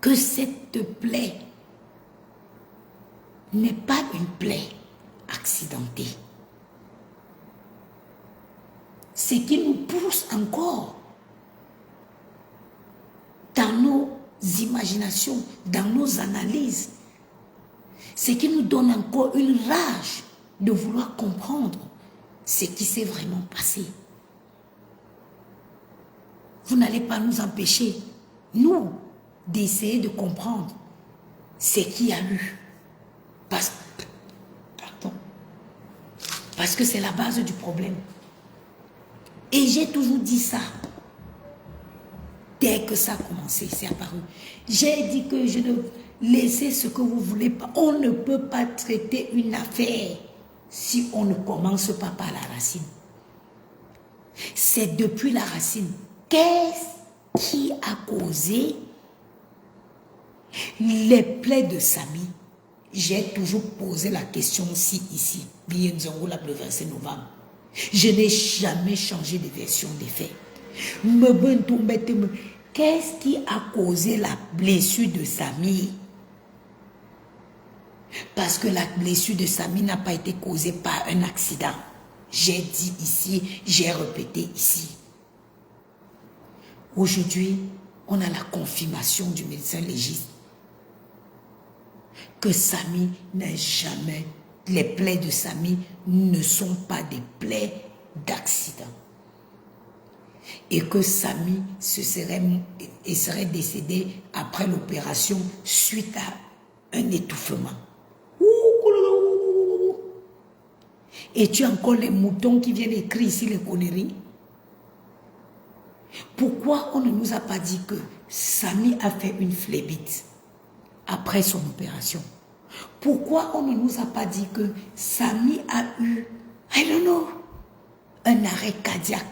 Que cette plaie n'est pas une plaie accidentée. Ce qui nous pousse encore dans nos imaginations, dans nos analyses, ce qui nous donne encore une rage de vouloir comprendre ce qui s'est vraiment passé. Vous n'allez pas nous empêcher, nous, d'essayer de comprendre ce qu'il y a eu. Parce que c'est la base du problème. Et j'ai toujours dit ça. Dès que ça a commencé, c'est apparu. J'ai dit que je ne laissez ce que vous voulez pas. On ne peut pas traiter une affaire si on ne commence pas par la racine. C'est depuis la racine. Qu'est-ce qui a causé les plaies de Samy? J'ai toujours posé la question aussi ici. Le 27 novembre. Je n'ai jamais changé de version des faits. Qu'est-ce qui a causé la blessure de Samy? Parce que la blessure de Samy n'a pas été causée par un accident. J'ai dit ici, j'ai répété ici. Aujourd'hui, on a la confirmation du médecin légiste que Samy n'a jamais, les plaies de Samy ne sont pas des plaies d'accident. Et que Samy serait décédé après l'opération suite à un étouffement. Et tu as encore les moutons qui viennent écrire ici les conneries. Pourquoi on ne nous a pas dit que Samy a fait une phlébite après son opération? Pourquoi on ne nous a pas dit que Samy a eu, I don't know, un arrêt cardiaque?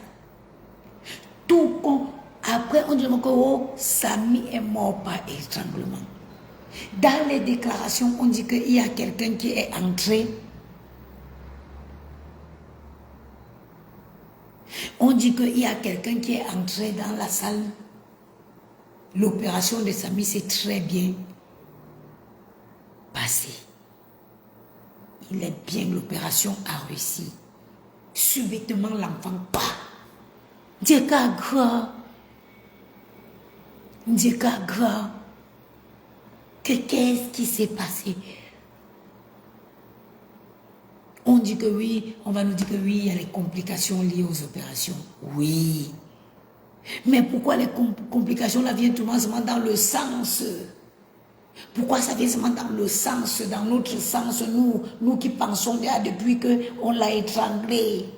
Tout con. Après, on dit que oh, Samy est mort par étranglement. Dans les déclarations, on dit qu'il y a quelqu'un qui est entré. On dit qu'il y a quelqu'un qui est entré dans la salle. L'opération de Samy s'est très bien passée. Il est bien, l'opération a réussi. Subitement, l'enfant part. Qu'est-ce qui s'est passé? On dit que oui, on va nous dire que oui, il y a les complications liées aux opérations. Oui. Mais pourquoi les complications là viennent tout seulement dans le sens? Pourquoi ça vient seulement dans le sens, dans notre sens, nous qui pensons déjà depuis qu'on l'a étranglé?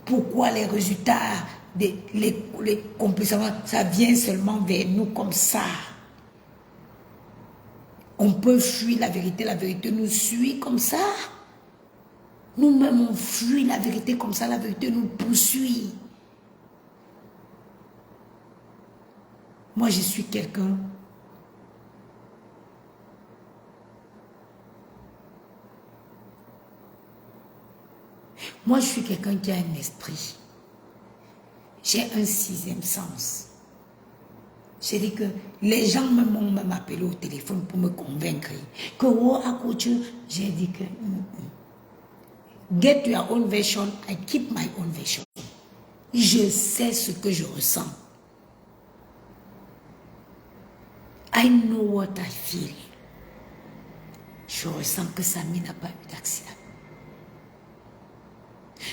Pourquoi les résultats, les complications, ça vient seulement vers nous comme ça? On peut fuir la vérité nous suit comme ça. Nous-mêmes, on fuit la vérité comme ça, la vérité nous poursuit. Moi, je suis quelqu'un. Moi, je suis quelqu'un qui a un esprit. J'ai un sixième sens. J'ai dit que les gens m'ont même appelé au téléphone pour me convaincre que oh, à côté, j'ai dit que get your own version, I keep my own version. Je sais ce que je ressens. I know what I feel. Je ressens que Samy n'a pas eu d'accident.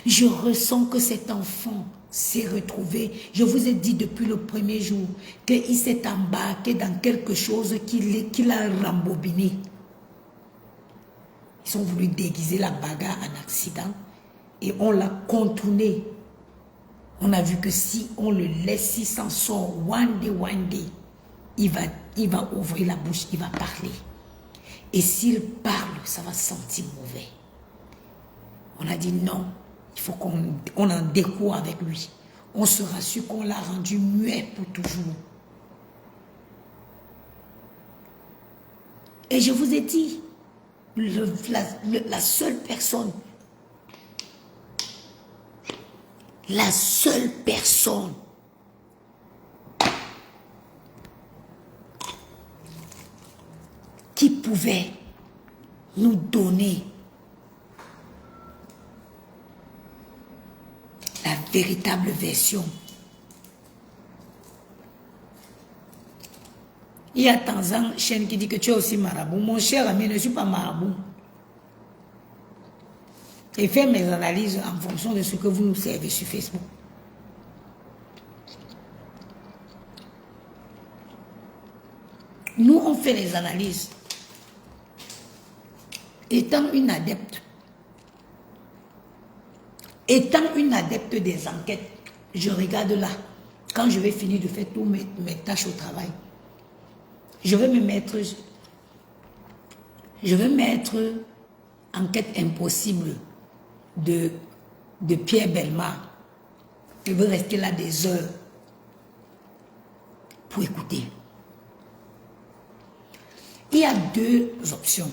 Je ressens que cet enfant s'est retrouvé. Je vous ai dit depuis le premier jour qu'il s'est embarqué dans quelque chose qu'il a rembobiné. Ils ont voulu déguiser la bagarre en accident et on l'a contourné. On a vu que si on le laisse, s'il s'en sort, one day, il va ouvrir la bouche, il va parler. Et s'il parle, ça va sentir mauvais. On a dit non, il faut qu'on en découvre avec lui. on sera sûr qu'on l'a rendu muet pour toujours. Et je vous ai dit, la seule personne qui pouvait nous donner la véritable version. Il y a Tanzan chaîne qui dit que tu es aussi marabout. Mon cher ami, je ne suis pas marabout. Et fais mes analyses en fonction de ce que vous nous servez sur Facebook. Nous, on fait les analyses. Étant une adepte des enquêtes, je regarde là. Quand je vais finir de faire toutes mes tâches au travail, je vais mettre enquête impossible de Pierre Bellemare. Je veux rester là des heures pour écouter. Il y a deux options.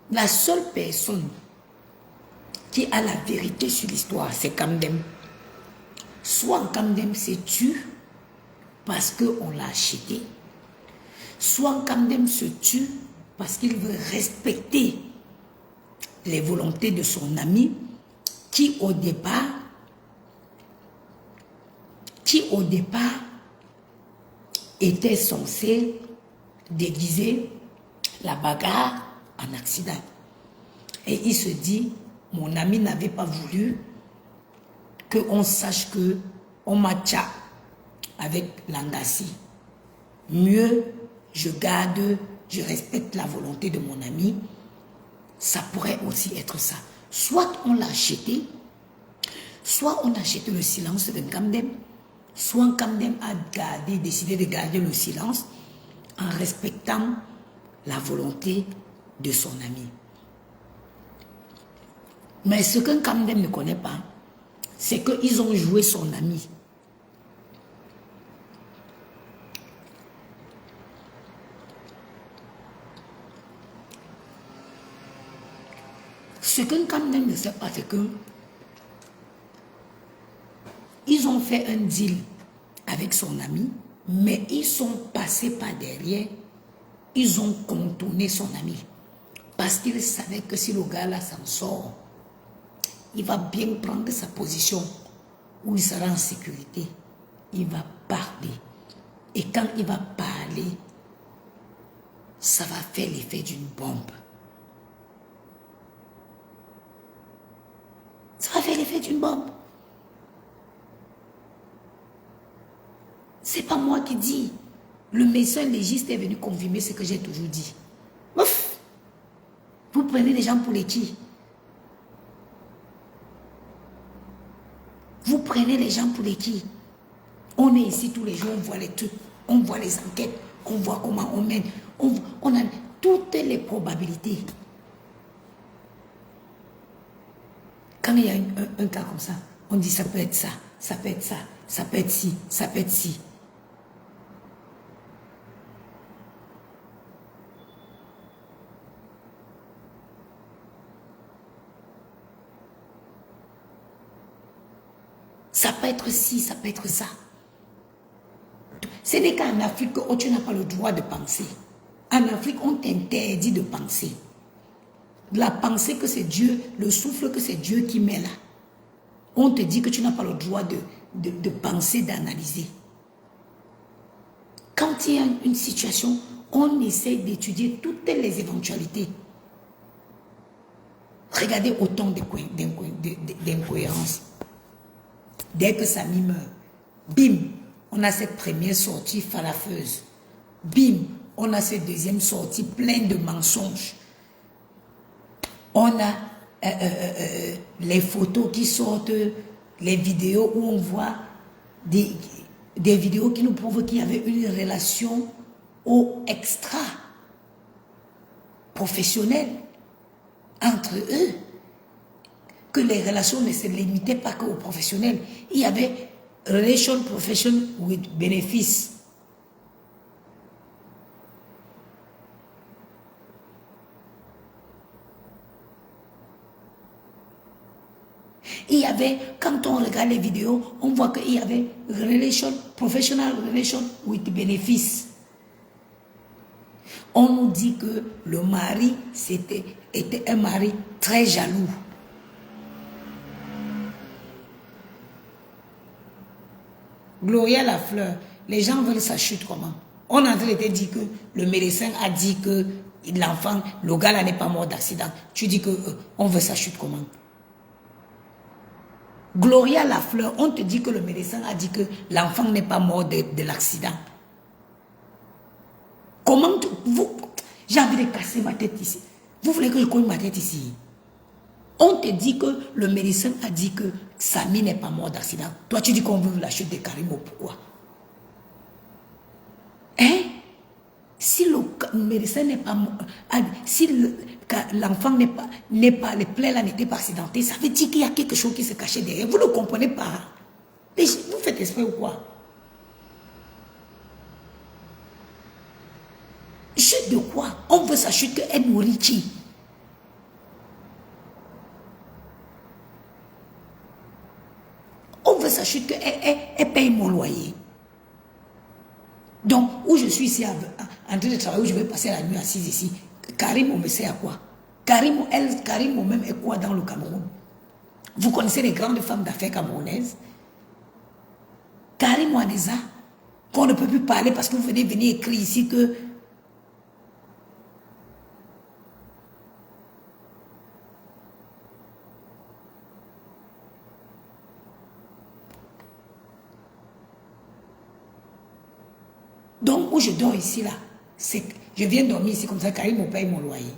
La seule personne qui a la vérité sur l'histoire, c'est Kamdem. Soit Kamdem se tue parce qu'on l'a acheté, soit Kamdem se tue parce qu'il veut respecter les volontés de son ami qui au départ était censé déguiser la bagarre en accident. Et il se dit, mon ami n'avait pas voulu qu'on sache que on matcha avec Langassi. Mieux, je respecte la volonté de mon ami. Ça pourrait aussi être ça. Soit on l'a acheté, soit on a acheté le silence de Kamdem, soit Kamdem a décidé de garder le silence en respectant la volonté de son ami. Mais ce que Kamdem ne connaît pas, c'est qu'ils ont joué son ami. Ce que Kamdem ne sait pas, c'est que ils ont fait un deal avec son ami, mais ils sont passés par derrière, ils ont contourné son ami. Parce qu'ils savaient que si le gars-là s'en sort, il va bien prendre sa position où il sera en sécurité. Il va parler. Et quand il va parler, ça va faire l'effet d'une bombe. Ça va faire l'effet d'une bombe. C'est pas moi qui dis. Le médecin légiste est venu confirmer ce que j'ai toujours dit. Ouf! Vous prenez les gens pour les qui? Vous prenez les gens pour les qui? On est ici tous les jours, on voit les trucs, on voit les enquêtes, on voit comment on mène, on a toutes les probabilités. Quand il y a un cas comme ça, on dit ça peut être ça, ça peut être ça, ça peut être ci, ça peut être ci. Ça peut être ci, ça peut être ça. Ce n'est qu'en Afrique où tu n'as pas le droit de penser. En Afrique, on t'interdit de penser. La pensée que c'est Dieu, le souffle que c'est Dieu qui met là. On te dit que tu n'as pas le droit de penser, d'analyser. Quand il y a une situation, on essaie d'étudier toutes les éventualités. Regardez autant d'incohérences. Dès que Samy meurt, bim, on a cette première sortie falafeuse. Bim, on a cette deuxième sortie pleine de mensonges. On a les photos qui sortent, les vidéos où on voit des vidéos qui nous prouvent qu'il y avait une relation au extra professionnelle entre eux. Que les relations ne se limitaient pas qu'aux professionnels. Il y avait relation profession with bénéfice. Il y avait, quand on regarde les vidéos, on voit qu'il y avait relation, professional relation with bénéfice. On nous dit que le mari était un mari très jaloux. Gloria Lafleur, les gens veulent sa chute comment? On a été dit que le médecin a dit que l'enfant, le gars là n'est pas mort d'accident. Tu dis que on veut sa chute comment? Gloria Lafleur, on te dit que le médecin a dit que l'enfant n'est pas mort de l'accident. Comment vous... J'ai envie de casser ma tête ici. Vous voulez que je cogne ma tête ici? On te dit que le médecin a dit que Samy n'est pas mort d'accident. Toi, tu dis qu'on veut la chute de Karimo. Pourquoi? Hein? Si le médecin n'est pas mort, si l'enfant n'est pas, les plaies là n'étaient pas accidentées, ça veut dire qu'il y a quelque chose qui se cachait derrière. Vous ne comprenez pas. Mais vous faites exprès ou quoi? Chute de quoi? On veut sa chute qu'elle nourrit qui? On veut sa chute qu'elle paye mon loyer. Donc, où je suis ici en train de travailler, où je vais passer la nuit assise ici, Karim, on me sait à quoi? Karim, même est quoi dans le Cameroun? Vous connaissez les grandes femmes d'affaires camerounaises? Karim Ouadeza, qu'on ne peut plus parler parce que vous venez venir écrire ici que... Donc, où je dors ici, là, c'est que je viens dormir ici comme ça, Karim me paye mon loyer.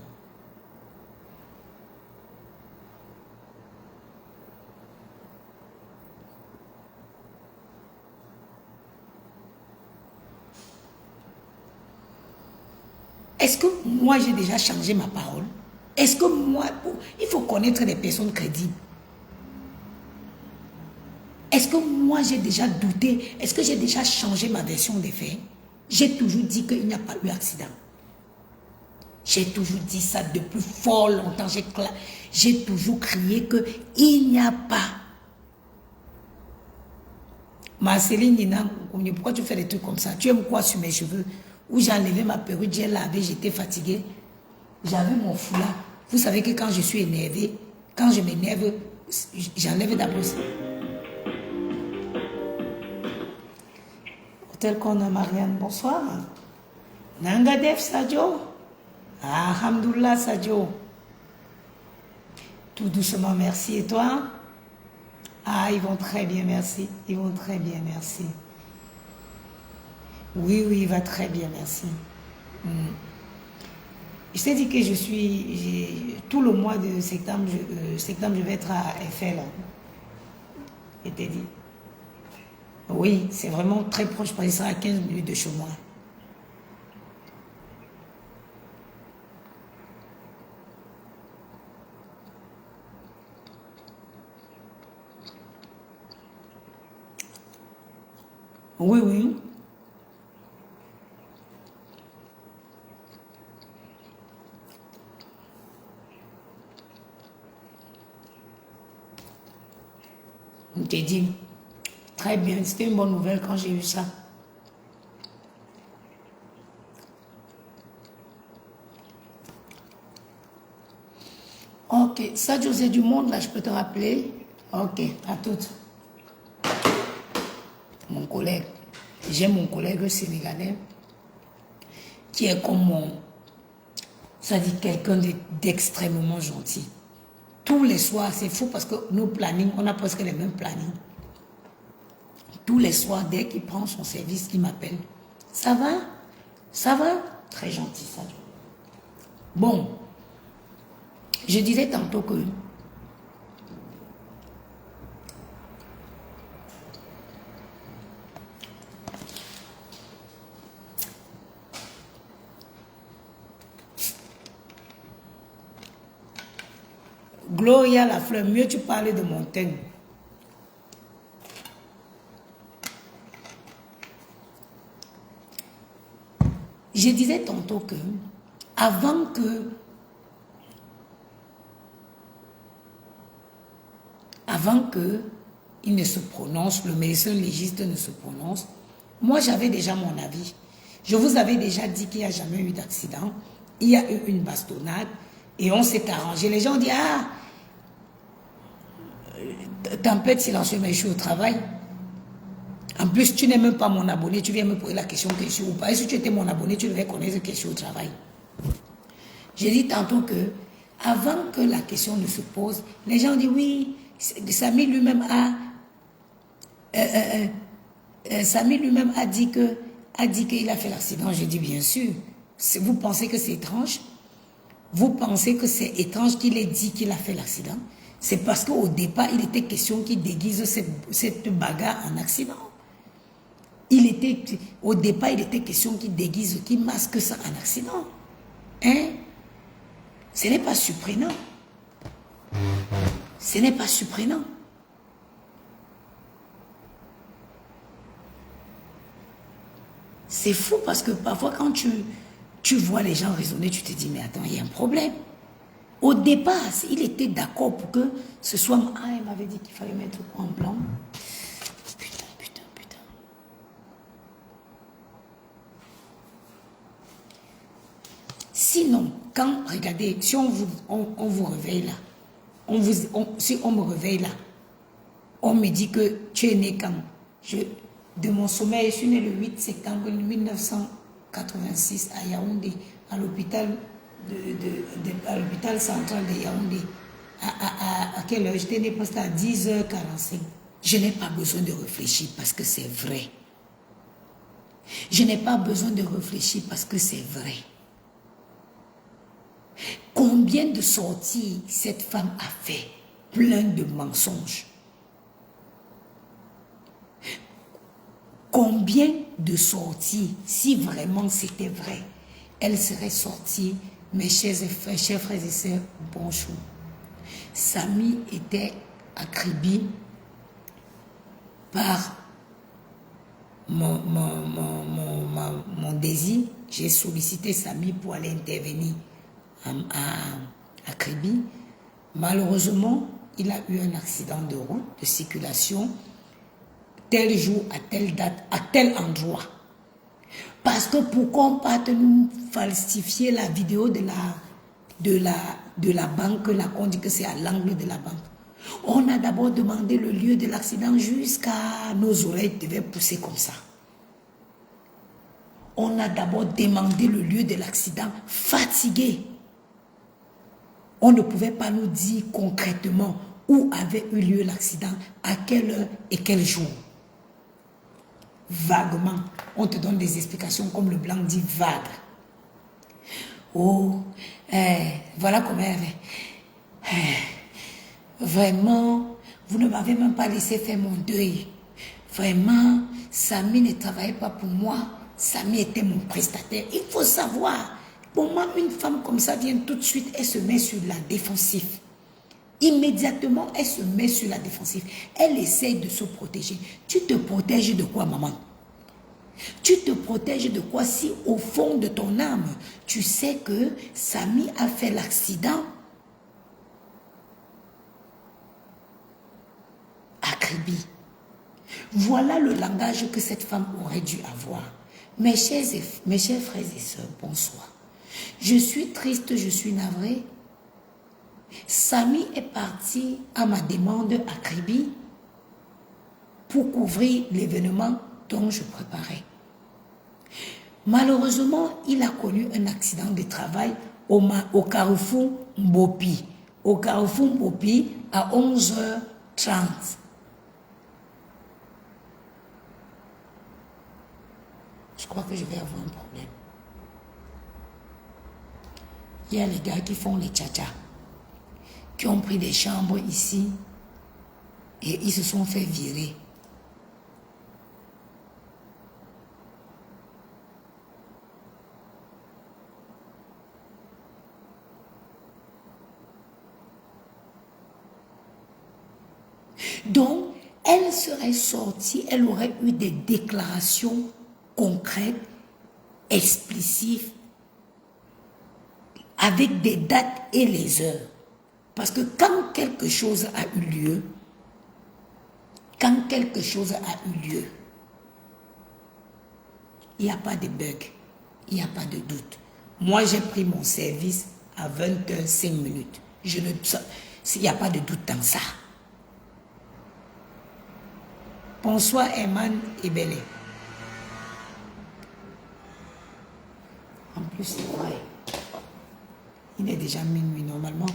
Est-ce que moi, j'ai déjà changé ma parole? Est-ce que moi, il faut connaître des personnes crédibles. Est-ce que moi, j'ai déjà douté? Est-ce que j'ai déjà changé ma version des faits? J'ai toujours dit qu'il n'y a pas eu d'accident. J'ai toujours dit ça depuis fort longtemps. J'ai toujours crié qu'il n'y a pas. Marceline Nina, pourquoi tu fais des trucs comme ça? Tu aimes quoi sur mes cheveux? Où j'ai enlevé ma perruque, j'ai lavé, j'étais fatiguée. J'avais mon foulard. Vous savez que quand je suis énervée, quand je m'énerve, j'enlève d'abord ça. Hôtel Kona Marianne, bonsoir. Nangadef Sadio. Ah, Alhamdoulilah Sadio. Tout doucement, merci. Et toi? Ah, ils vont très bien, merci. Ils vont très bien, merci. Oui, il va très bien, merci. Je t'ai dit que tout le mois de septembre, je vais être à Eiffel. Je t'ai dit. Oui, c'est vraiment très proche, parce que ça sera à 15 minutes de chez moi. Oui. Je t'ai dit. Très bien, c'était une bonne nouvelle quand j'ai eu ça. Ok, ça José du Monde, là, je peux te rappeler. Ok, à toutes. Mon collègue, j'ai mon collègue sénégalais qui est comme ça dit quelqu'un d'extrêmement gentil. Tous les soirs, c'est fou parce que nos plannings, on a presque les mêmes plannings. Tous les soirs, dès qu'il prend son service, il m'appelle. Ça va? Ça va? Très gentil, ça. Bon, je disais tantôt que Gloria Lafleur, mieux tu parlais de Montaigne. Je disais tantôt que, avant que il ne se prononce, le médecin légiste ne se prononce, moi j'avais déjà mon avis. Je vous avais déjà dit qu'il n'y a jamais eu d'accident. Il y a eu une bastonnade et on s'est arrangé. Les gens disent, ah, tempête silencieuse, mais je suis au travail. En plus, tu n'es même pas mon abonné, tu viens me poser la question que je suis ou pas. Et si tu étais mon abonné, tu devais connaître que je suis au travail. J'ai dit tantôt que, avant que la question ne se pose, les gens disent, oui, Samy lui-même a dit qu'il a fait l'accident. J'ai dit, bien sûr. Vous pensez que c'est étrange? Vous pensez que c'est étrange qu'il ait dit qu'il a fait l'accident? C'est parce qu'au départ, il était question qu'il déguise cette bagarre en accident. Au départ, il était question qu'il déguise, qu'il masque ça en accident. Hein? Ce n'est pas surprenant. Ce n'est pas surprenant. C'est fou parce que parfois quand tu vois les gens raisonner, tu te dis, mais attends, il y a un problème. Au départ, il était d'accord pour que ce soit... Ah, il m'avait dit qu'il fallait mettre quoi en blanc. Putain. Sinon, quand, regardez, si on vous réveille là, si on me réveille là, on me dit que tu es né quand de mon sommeil, je suis né le 8 septembre 1986 à Yaoundé, à l'hôpital central de Yaoundé. À quelle heure? J'étais né presque à 10h45. Je n'ai pas besoin de réfléchir parce que c'est vrai. Je n'ai pas besoin de réfléchir parce que c'est vrai. Combien de sorties cette femme a fait? Plein de mensonges. Combien de sorties, si vraiment c'était vrai, elle serait sortie, mes chers frères et sœurs, bonjour. Samy était accrédité par mon désir. J'ai sollicité Samy pour aller intervenir à Kribi. Malheureusement, il a eu un accident de route, de circulation, tel jour, à telle date, à tel endroit. Parce que pourquoi on part nous falsifier la vidéo de la banque, là, on dit que c'est à l'angle de la banque. On a d'abord demandé le lieu de l'accident jusqu'à nos oreilles devaient pousser comme ça. On a d'abord demandé le lieu de l'accident fatigué. On ne pouvait pas nous dire concrètement où avait eu lieu l'accident, à quelle heure et quel jour. Vaguement, on te donne des explications comme le blanc dit vague. Oh, voilà comment elle avait. Vraiment, vous ne m'avez même pas laissé faire mon deuil. Vraiment, Samy ne travaillait pas pour moi. Samy était mon prestataire. Il faut savoir, pour moi, une femme comme ça vient tout de suite, elle se met sur la défensive. Immédiatement, elle se met sur la défensive. Elle essaye de se protéger. Tu te protèges de quoi, maman? Tu te protèges de quoi si au fond de ton âme, tu sais que Samy a fait l'accident à Kribi? Voilà le langage que cette femme aurait dû avoir. Mes chers frères et sœurs, bonsoir. Je suis triste, je suis navrée. Samy est parti à ma demande à Kribi pour couvrir l'événement dont je préparais. Malheureusement, il a connu un accident de travail au carrefour Mbopi. Au carrefour Mbopi à 11h30. Je crois que je vais avoir un problème. Il y a les gars qui font les tcha-tcha, qui ont pris des chambres ici et ils se sont fait virer. Donc, elle serait sortie, elle aurait eu des déclarations concrètes explicite avec des dates et les heures. Parce que quand quelque chose a eu lieu, il n'y a pas de bug, il n'y a pas de doute. Moi, j'ai pris mon service à 20h05. Il n'y a pas de doute dans ça. Bonsoir, Eman et Belé. En plus, c'est vrai. Il est déjà minuit normalement.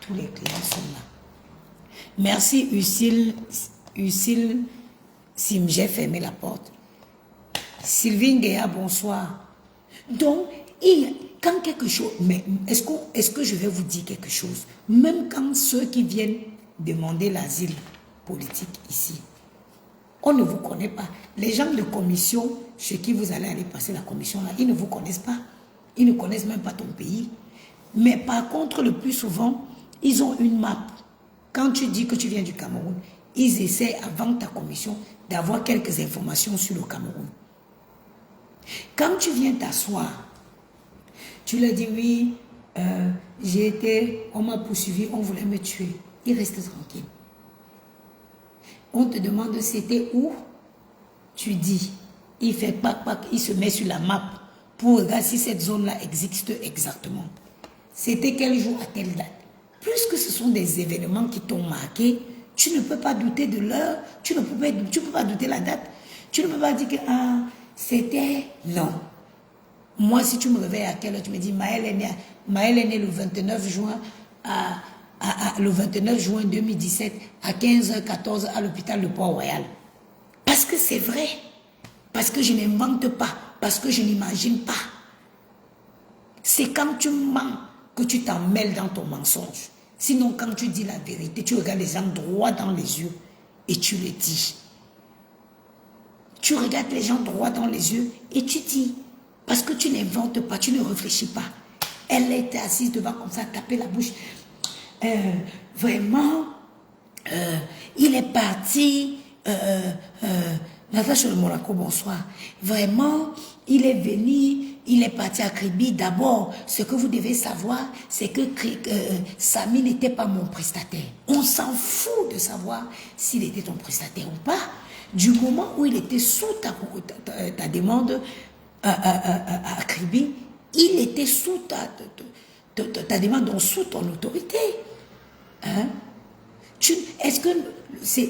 Tous les clients sont là. Merci, Ucille Sim, j'ai fermé la porte. Sylvie Nguea, bonsoir. Donc, quand quelque chose... Mais est-ce que je vais vous dire quelque chose? Même quand ceux qui viennent demander l'asile politique ici, on ne vous connaît pas. Les gens de commission, chez qui vous allez aller passer la commission là, ils ne vous connaissent pas. Ils ne connaissent même pas ton pays. Mais par contre, le plus souvent, ils ont une map. Quand tu dis que tu viens du Cameroun, ils essaient, avant ta commission, d'avoir quelques informations sur le Cameroun. Quand tu viens t'asseoir, tu leur dis oui, on m'a poursuivi, on voulait me tuer. Ils restent tranquilles. On te demande c'était où, tu dis, il fait pac, il se met sur la map pour regarder si cette zone-là existe exactement. C'était quel jour à quelle date. Puisque ce sont des événements qui t'ont marqué, tu ne peux pas douter de l'heure, tu ne peux pas douter de la date. Tu ne peux pas dire que c'était... Non. Moi, si tu me réveilles à quelle heure, tu me dis Maël est né le 29 juin le 29 juin 2017 à 15h14 à l'hôpital de Port-Royal. Parce que c'est vrai. Parce que je n'invente pas. Parce que je n'imagine pas. C'est quand tu mens que tu t'en mêles dans ton mensonge. Sinon, quand tu dis la vérité, tu regardes les gens droit dans les yeux et tu le dis. Tu regardes les gens droit dans les yeux et tu dis. Parce que tu n'inventes pas, tu ne réfléchis pas. Elle était assise devant comme ça, taper la bouche. Vraiment, il est parti... Natacha de Monaco, bonsoir. Vraiment, il est venu, il est parti à Kribi. D'abord, ce que vous devez savoir, c'est que Samy n'était pas mon prestataire. On s'en fout de savoir s'il était ton prestataire ou pas. Du moment où il était sous ta demande à Kribi, il était sous ta demande, donc sous ton autorité. Hein? Est-ce que c'est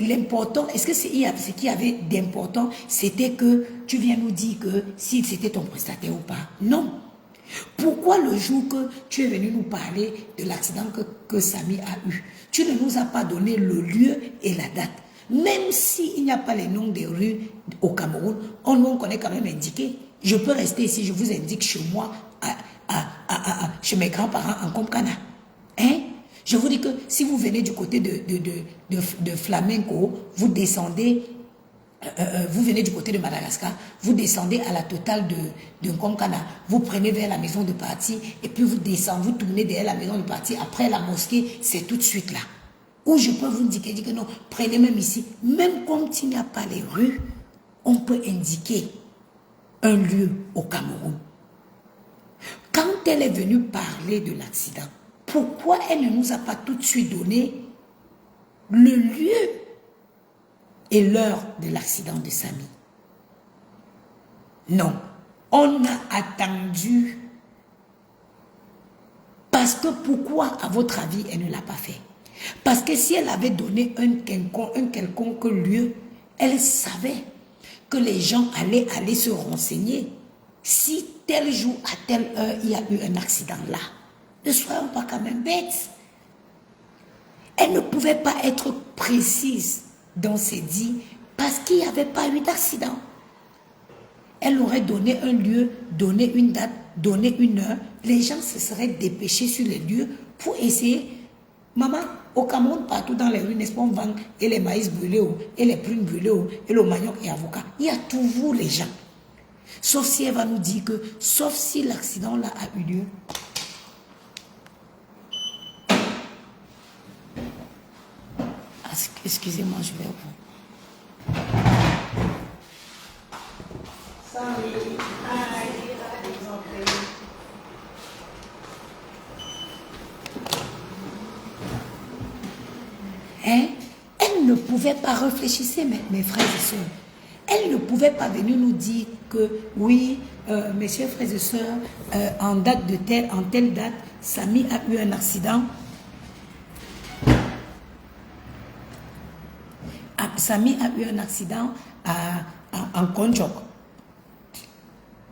l'important, est-ce que ce qu'il y avait d'important, c'était que tu viens nous dire que si c'était ton prestataire ou pas? Non. Pourquoi le jour que tu es venu nous parler de l'accident que Samy a eu, tu ne nous as pas donné le lieu et la date? Même s'il n'y a pas les noms des rues au Cameroun, on connaît quand même indiqué. Je peux rester ici, je vous indique chez moi, chez mes grands-parents en Komkana. Hein? Je vous dis que si vous venez du côté de Flamenco, vous descendez, vous venez du côté de Madagascar, vous descendez à la totale de Komkana, vous prenez vers la maison de parti, et puis vous descendez, vous tournez derrière la maison de parti, après la mosquée, c'est tout de suite là. Ou je peux vous indiquer que non, prenez même ici, même quand il n'y a pas les rues, on peut indiquer un lieu au Cameroun. Quand elle est venue parler de l'accident, pourquoi elle ne nous a pas tout de suite donné le lieu et l'heure de l'accident de Samy? Non, on a attendu. Parce que pourquoi, à votre avis, elle ne l'a pas fait? Parce que si elle avait donné un quelconque lieu, elle savait que les gens allaient aller se renseigner. Si tel jour, à telle heure, il y a eu un accident là, ne soyons pas quand même bêtes. Elle ne pouvait pas être précise dans ses dits parce qu'il n'y avait pas eu d'accident. Elle aurait donné un lieu, donné une date, donné une heure. Les gens se seraient dépêchés sur les lieux pour essayer. Maman, au Cameroun, partout dans les rues, n'est-ce pas, on vend et les maïs brûlés, et les prunes brûlées, et le manioc et avocat. Il y a toujours les gens. Sauf si elle va nous dire que, sauf si l'accident là a eu lieu. Excusez-moi, je vais vous. Hein? Elle ne pouvait pas réfléchir, mes frères et sœurs. Elle ne pouvait pas venir nous dire que oui, mes chers frères et sœurs, en telle date, Samy a eu un accident. Samy a eu un accident en Konjok,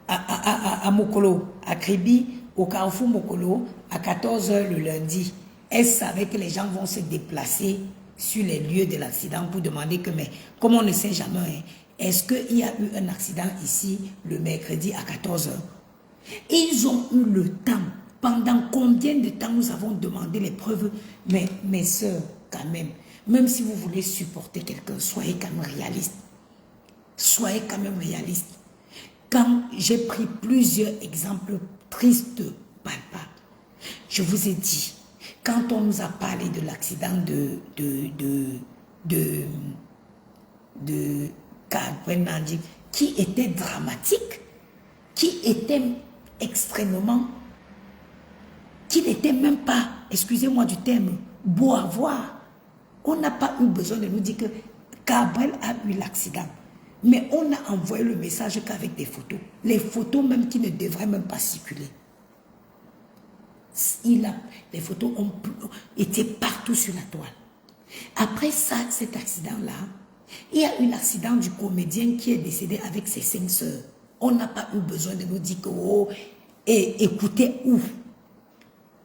à Mokolo, à Kribi, au Carrefour Mokolo, à 14 h le lundi. Elle savait que les gens vont se déplacer sur les lieux de l'accident pour demander que, mais comme on ne sait jamais, hein, est-ce qu'il y a eu un accident ici le mercredi à 14 h? Ils ont eu le temps. Pendant combien de temps nous avons demandé les preuves? Mais mes soeurs, quand même si vous voulez supporter quelqu'un, soyez quand même réaliste. Soyez quand même réaliste. Quand j'ai pris plusieurs exemples tristes, palpables, je vous ai dit, quand on nous a parlé de l'accident de Kabrenandi, qui était dramatique, qui était extrêmement, qui n'était même pas, excusez-moi du terme, beau à voir. On n'a pas eu besoin de nous dire que Gabriel a eu l'accident. Mais on a envoyé le message qu'avec des photos. Les photos même qui ne devraient même pas circuler. Les photos ont été partout sur la toile. Après ça, cet accident-là, il y a eu l'accident du comédien qui est décédé avec ses 5 sœurs. On n'a pas eu besoin de nous dire que, oh, et écoutez où.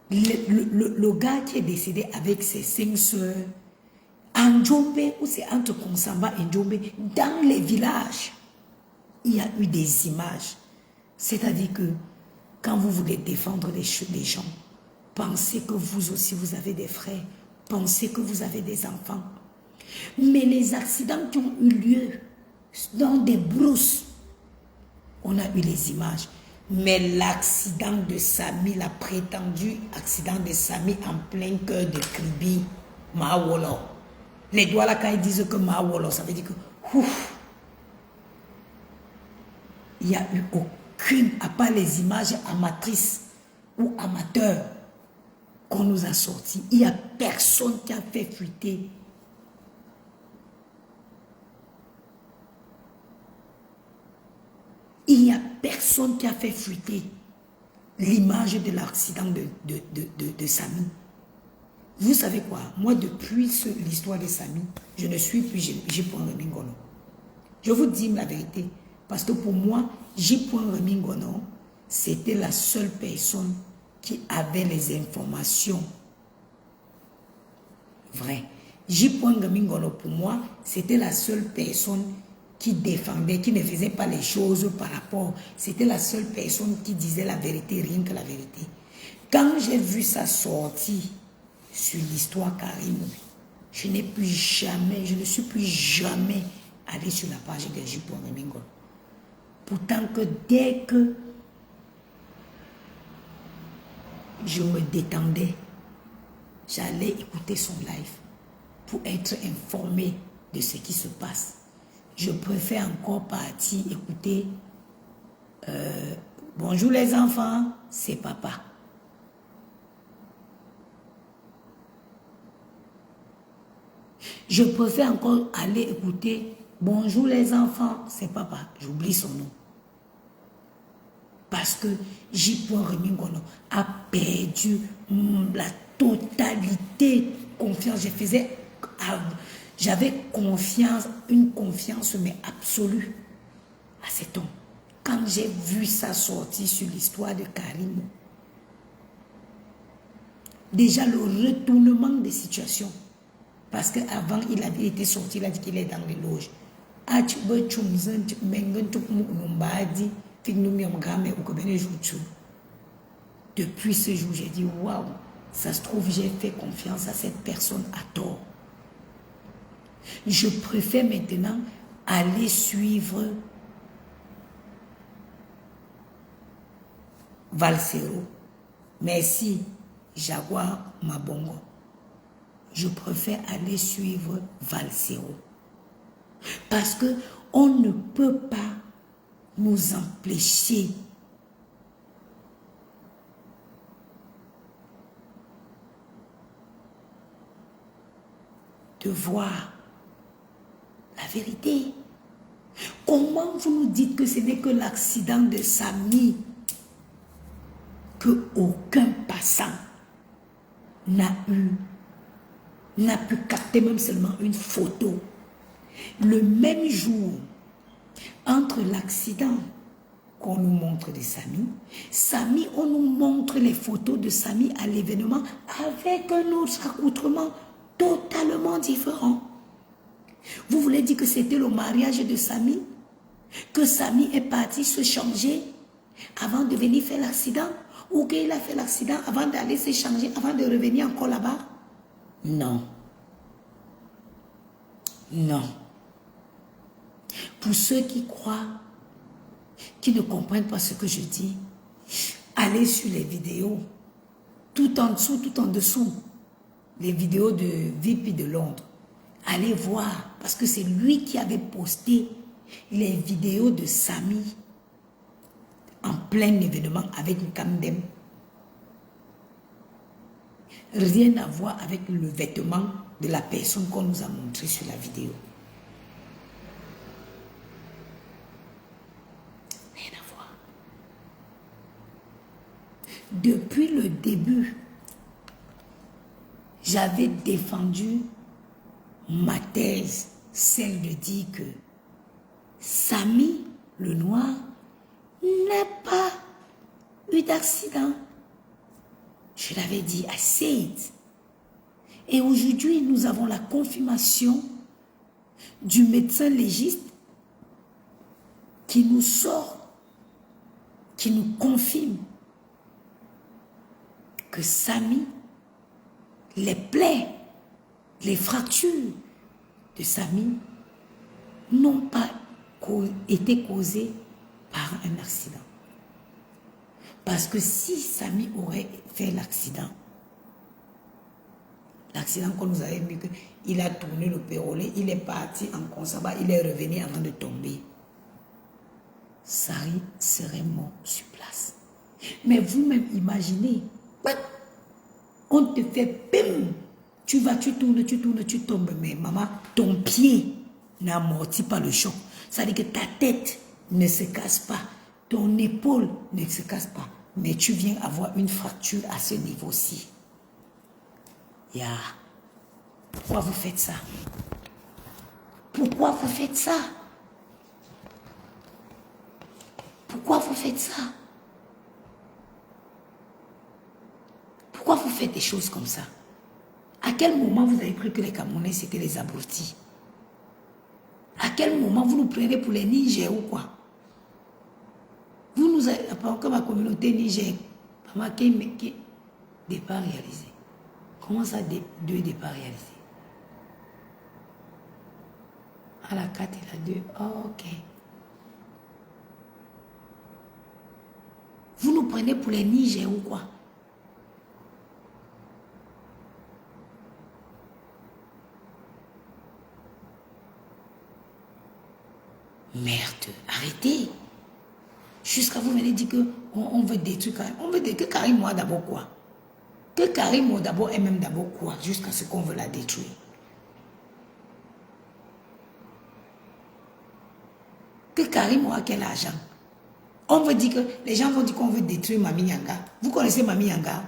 Le gars qui est décédé avec ses 5 sœurs, en Djombe, où c'est entre Konsamba et Djombe, dans les villages, il y a eu des images. C'est-à-dire que quand vous voulez défendre les gens, pensez que vous aussi vous avez des frères, pensez que vous avez des enfants. Mais les accidents qui ont eu lieu dans des brousses, on a eu les images. Mais l'accident de Samy, la prétendue accident de Samy en plein cœur de Kribi, Mahawolo. Les doigts là, quand ils disent que Mahawolo, ça veut dire que ouf, il n'y a eu aucune, à part les images amatrices ou amateurs qu'on nous a sorties. Il n'y a personne qui a fait fuiter. Il n'y a personne qui a fait fuiter l'image de l'accident de Samy. Vous savez quoi? Moi, depuis l'histoire de Samy, je ne suis plus J.Remy Ngono. Je vous dis la vérité. Parce que pour moi, J.Remy Ngono, c'était la seule personne qui avait les informations vraies. J.Remy Ngono, pour moi, c'était la seule personne qui défendait, qui ne faisait pas les choses par rapport. C'était la seule personne qui disait la vérité, rien que la vérité. Quand j'ai vu ça sortir sur l'histoire Karim, je ne suis plus jamais allé sur la page de J.Remy Ngono. Pourtant que dès que je me détendais, j'allais écouter son live pour être informé de ce qui se passe. Je préfère encore partir écouter bonjour les enfants, c'est papa. Je préfère encore aller écouter bonjour les enfants, c'est papa. J'oublie son nom. Parce que J.Remy Ngono a perdu la totalité de confiance. J'avais confiance, une confiance mais absolue à cet homme. Quand j'ai vu ça sortir sur l'histoire de Karim, déjà le retournement des situations, parce qu'avant il avait été sorti, il a dit qu'il est dans les loges. Depuis ce jour, j'ai dit waouh, ça se trouve, j'ai fait confiance à cette personne à tort. Je préfère maintenant aller suivre Valsero. Merci, Jaguar Mabongo. Je préfère aller suivre Valsero. Parce que on ne peut pas nous empêcher de voir la vérité. Comment vous nous dites que ce n'est que l'accident de Samy, que aucun passant n'a pu capter même seulement une photo. Le même jour, entre l'accident qu'on nous montre de Samy, on nous montre les photos de Samy à l'événement avec un autre accoutrement totalement différent. Vous voulez dire que c'était le mariage de Samy? Que Samy est parti se changer avant de venir faire l'accident? Ou qu'il a fait l'accident avant d'aller se changer, avant de revenir encore là-bas? Non. Non. Pour ceux qui croient, qui ne comprennent pas ce que je dis, allez sur les vidéos, tout en dessous, tout en dessous, les vidéos de VIP de Londres. Allez voir, parce que c'est lui qui avait posté les vidéos de Samy en plein événement avec une Camdem. Rien à voir avec le vêtement de la personne qu'on nous a montré sur la vidéo. Rien à voir. Depuis le début, j'avais défendu ma thèse, celle de dire que Samy, le noir, n'a pas eu d'accident. Je l'avais dit, I said. Et aujourd'hui, nous avons la confirmation du médecin légiste qui nous sort, qui nous confirme que Samy, les plaies, les fractures de Samy n'ont pas été causées par un accident. Parce que si Samy aurait fait l'accident qu'on nous avait mis, il a tourné le pérolet, il est parti en consommat, il est revenu avant de tomber, Sary serait mort sur place. Mais vous-même imaginez, on te fait bim, tu tournes, tu tombes, mais maman, ton pied n'amortit pas le choc. Ça veut dire que ta tête ne se casse pas, ton épaule ne se casse pas, mais tu viens avoir une fracture à ce niveau-ci. Yeah. Pourquoi vous faites ça? Pourquoi vous faites ça? Pourquoi vous faites ça? Pourquoi vous faites des choses comme ça? À quel moment vous avez cru que les Camerounais c'était les abrutis? À quel moment vous nous prenez pour les Niger ou quoi? Vous nous avez, comme ma communauté Niger, pas marqué, mais qui départ réalisé. Comment ça, deux départs réalisés? À la 4 et la 2, oh, ok. Vous nous prenez pour les Niger ou quoi? Merde, arrêtez. Jusqu'à vous venez dire qu'on veut détruire Karim. On veut détruire Karim, moi d'abord quoi? Que Karim, moi d'abord, et même d'abord quoi? Jusqu'à ce qu'on veut la détruire. Que Karim, moi, quel argent? On veut dire que, les gens vont dire qu'on veut détruire Mami Yanga. Vous connaissez Mami Yanga?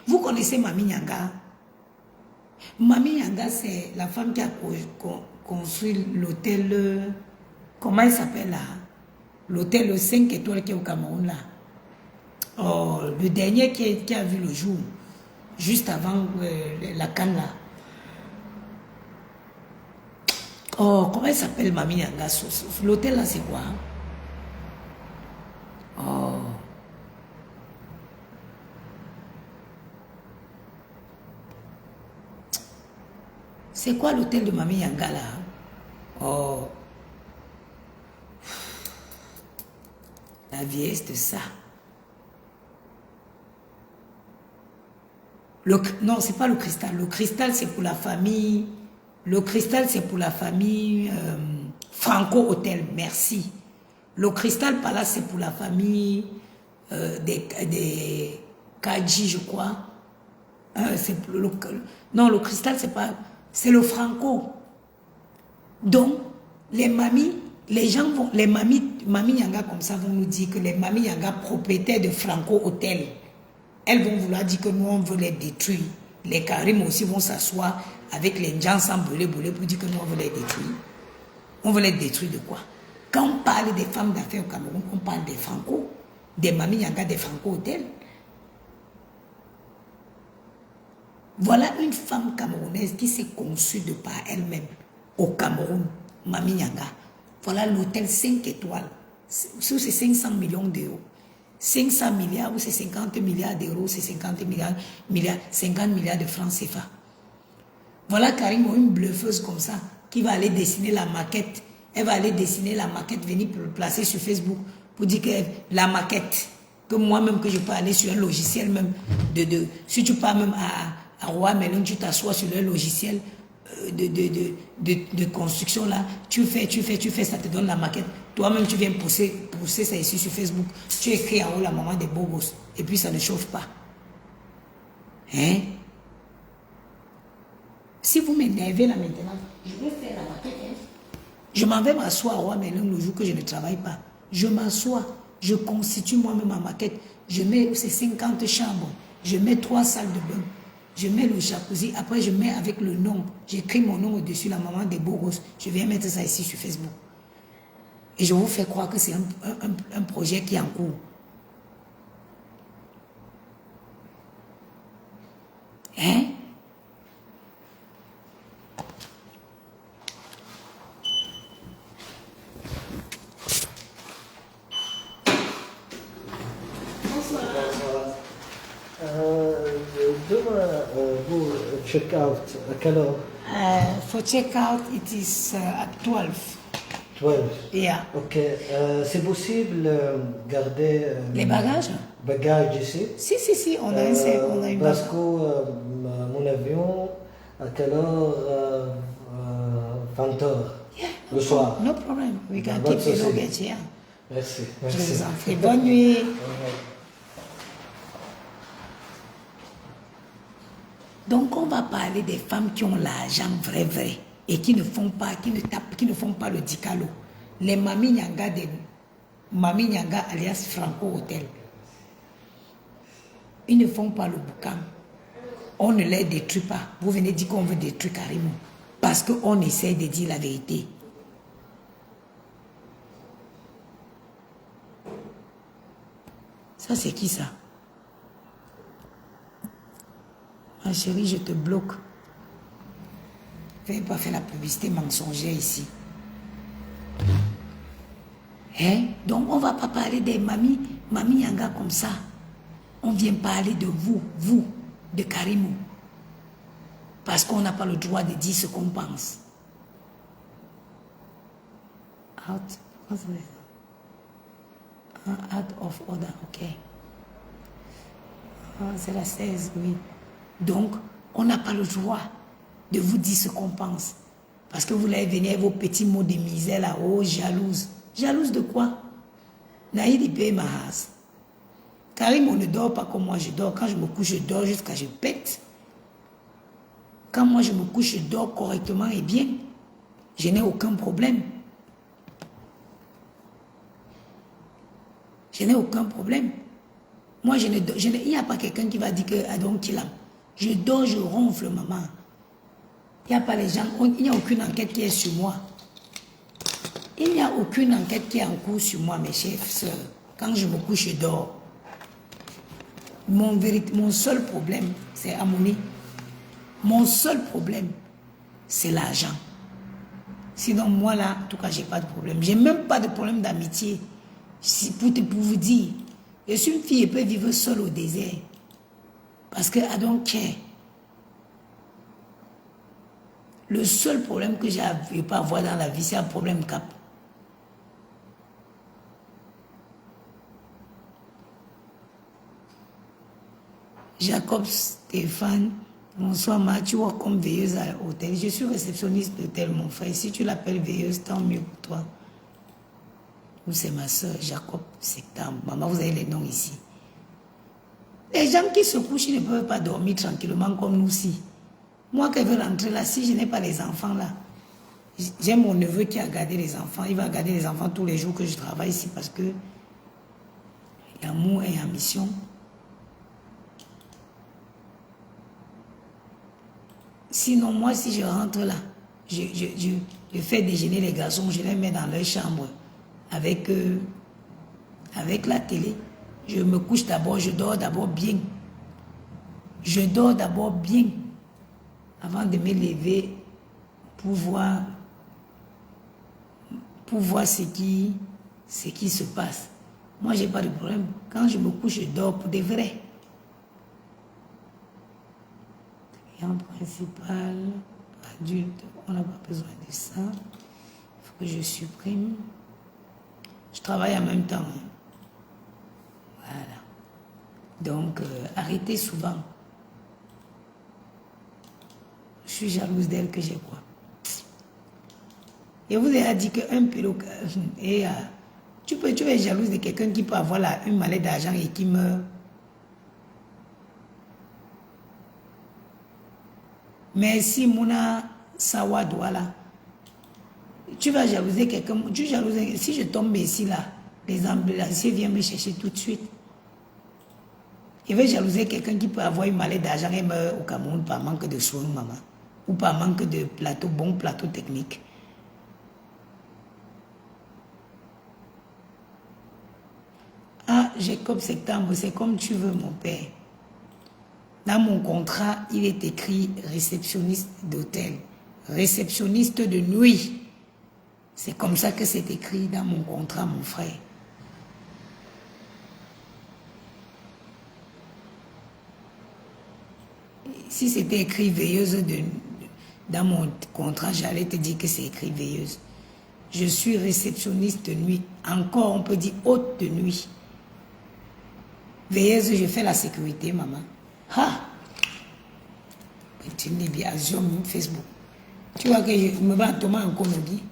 Vous connaissez Mami Yanga? Mami Yanga, c'est la femme qui a construit l'hôtel, comment il s'appelle là? L'hôtel 5 étoiles qui est au Cameroun là. Oh, le dernier qui a vu le jour, juste avant la canne là. Oh, comment il s'appelle Mami Yanga? L'hôtel là c'est quoi? Oh. C'est quoi l'hôtel de Mami Yanga là? Oh. La vieillesse de ça. Non, c'est pas le cristal. Le cristal, c'est pour la famille. Le cristal, c'est pour la famille Franco Hôtel. Merci. Le cristal Palace, c'est pour la famille des Kaji, je crois. Non, le cristal, c'est pas... C'est le Franco. Donc, les mamies, les gens vont... Les mamies Yanga comme ça vont nous dire que les mamies Yanga propriétaires de Franco Hôtel, elles vont vouloir dire que nous, on veut les détruire. Les Karim aussi vont s'asseoir avec les gens sans brûler pour dire que nous, on veut les détruire. On veut les détruire de quoi? Quand on parle des femmes d'affaires au Cameroun, on parle des Franco, des mamies Yanga, des Franco Hôtel. Voilà une femme camerounaise qui s'est conçue de par elle-même au Cameroun, Mami Nyanga. Voilà l'hôtel 5 étoiles. C'est 500 millions d'euros. 500 milliards ou c'est 50 milliards d'euros, c'est 50 milliards de francs CFA. Voilà Karim, une bluffeuse comme ça, qui va aller dessiner la maquette. Elle va aller dessiner la maquette, venir le placer sur Facebook pour dire que la maquette, que moi-même, que je peux aller sur un logiciel même, si tu pars même à Roi Melon, tu t'assois sur le logiciel de construction là, tu fais, ça te donne la maquette. Toi-même, tu viens pousser ça ici sur Facebook. Tu écris en haut la maman des beaux gosses. Et puis ça ne chauffe pas. Hein? Si vous m'énervez là maintenant, je vais faire la maquette. Hein? Je m'en vais m'asseoir à Roi Melon le jour que je ne travaille pas. Je m'assois, je constitue moi-même ma maquette. Je mets ces 50 chambres. Je mets 3 salles de bain. Je mets le jacuzzi, après je mets avec le nom, j'écris mon nom au-dessus, la maman des beaux gosses. Je viens mettre ça ici sur Facebook. Et je vous fais croire que c'est un projet qui est en cours. Hein? Demain, vous check out à quelle heure? For check out, it is at 12. 12. Yeah. Ok. C'est possible garder Les bagages? Bagages ici? Si, on a une parce bagage. que mon avion, à quelle heure? 20 heures. Yeah, Le soir. No problem. We can Bonne keep the société. luggage here. Merci. Je vous en prie. Bonne nuit. Donc, on va parler des femmes qui ont l'argent vrai, et qui ne font pas, qui ne font pas le dicalo. Les Mami Nyanga alias Franco Hôtel. Ils ne font pas le boucan. On ne les détruit pas. Vous venez dire qu'on veut détruire Karimou. Parce qu'on essaie de dire la vérité. Ça, c'est qui ça? Ma chérie, je te bloque. Fais pas faire la publicité mensongère ici. Hein? Donc, on ne va pas parler des mamies Yanga comme ça. On vient parler de vous, de Karimou. Parce qu'on n'a pas le droit de dire ce qu'on pense. Out of order, ok. C'est la 16, oui. Donc, on n'a pas le droit de vous dire ce qu'on pense. Parce que vous allez venir avec vos petits mots de misère là, oh, jalouse. Jalouse de quoi? Naïd paye ma race. Karim, on ne dort pas comme moi, je dors. Quand je me couche, je dors jusqu'à je pète. Quand moi je me couche, je dors correctement et bien. Je n'ai aucun problème. Je n'ai aucun problème. Moi, il n'y a pas quelqu'un qui va dire que I don't kill him. Je dors, je ronfle, maman. Il n'y a pas les gens, il n'y a aucune enquête qui est sur moi. Il n'y a aucune enquête qui est en cours sur moi, mes chefs, sœurs. Quand je me couche, je dors. Mon seul problème, c'est Amoni. Mon seul problème, c'est l'argent. Sinon, moi là, en tout cas, je n'ai pas de problème. Je n'ai même pas de problème d'amitié. Pour vous dire, je suis une fille, elle peut vivre seule au désert. Parce que I don't care. Le seul problème que je ne vais pas avoir dans la vie, c'est un problème cap. Jacob Stéphane, bonsoir ma, tu vois comme veilleuse à l'hôtel. Je suis réceptionniste d'hôtel, mon frère. Si tu l'appelles veilleuse, tant mieux pour toi. Ou c'est ma soeur, Jacob Septembre. Maman, vous avez les noms ici. Les gens qui se couchent, ils ne peuvent pas dormir tranquillement comme nous si. Moi qui veux rentrer là, si je n'ai pas les enfants là, j'ai mon neveu qui a gardé les enfants. Il va garder les enfants tous les jours que je travaille ici parce que l'amour est en mission. Sinon, moi, si je rentre là, je fais déjeuner les garçons, je les mets dans leur chambre avec la télé. Je me couche d'abord, je dors d'abord bien. Je dors d'abord bien avant de me lever pour voir ce qui se passe. Moi, je n'ai pas de problème. Quand je me couche, je dors pour de vrai. Client principal, adulte, on n'a pas besoin de ça. Il faut que je supprime. Je travaille en même temps. Voilà. Donc, arrêtez souvent. Je suis jalouse d'elle que j'ai quoi. Et vous avez dit qu'un pilote... tu es jalouse de quelqu'un qui peut avoir une mallette d'argent et qui meurt. Mais si Mouna Sawadoua là, tu vas jalouser quelqu'un. Si je tombe ici là, les ambulanciers viennent me chercher tout de suite. Il veut jalouser quelqu'un qui peut avoir une mallette d'argent et meurt au Cameroun par manque de soins, maman. Ou par manque de bon plateau technique. Ah, Jacob Septembre, c'est comme tu veux, mon père. Dans mon contrat, il est écrit réceptionniste d'hôtel, réceptionniste de nuit. C'est comme ça que c'est écrit dans mon contrat, mon frère. Si c'était écrit veilleuse dans mon contrat, j'allais te dire que c'est écrit veilleuse. Je suis réceptionniste de nuit. Encore, on peut dire hôte de nuit. Veilleuse, je fais la sécurité, maman. Ah! Tu n'es bien sur Facebook. Tu vois que je me bats à Thomas en Konogi.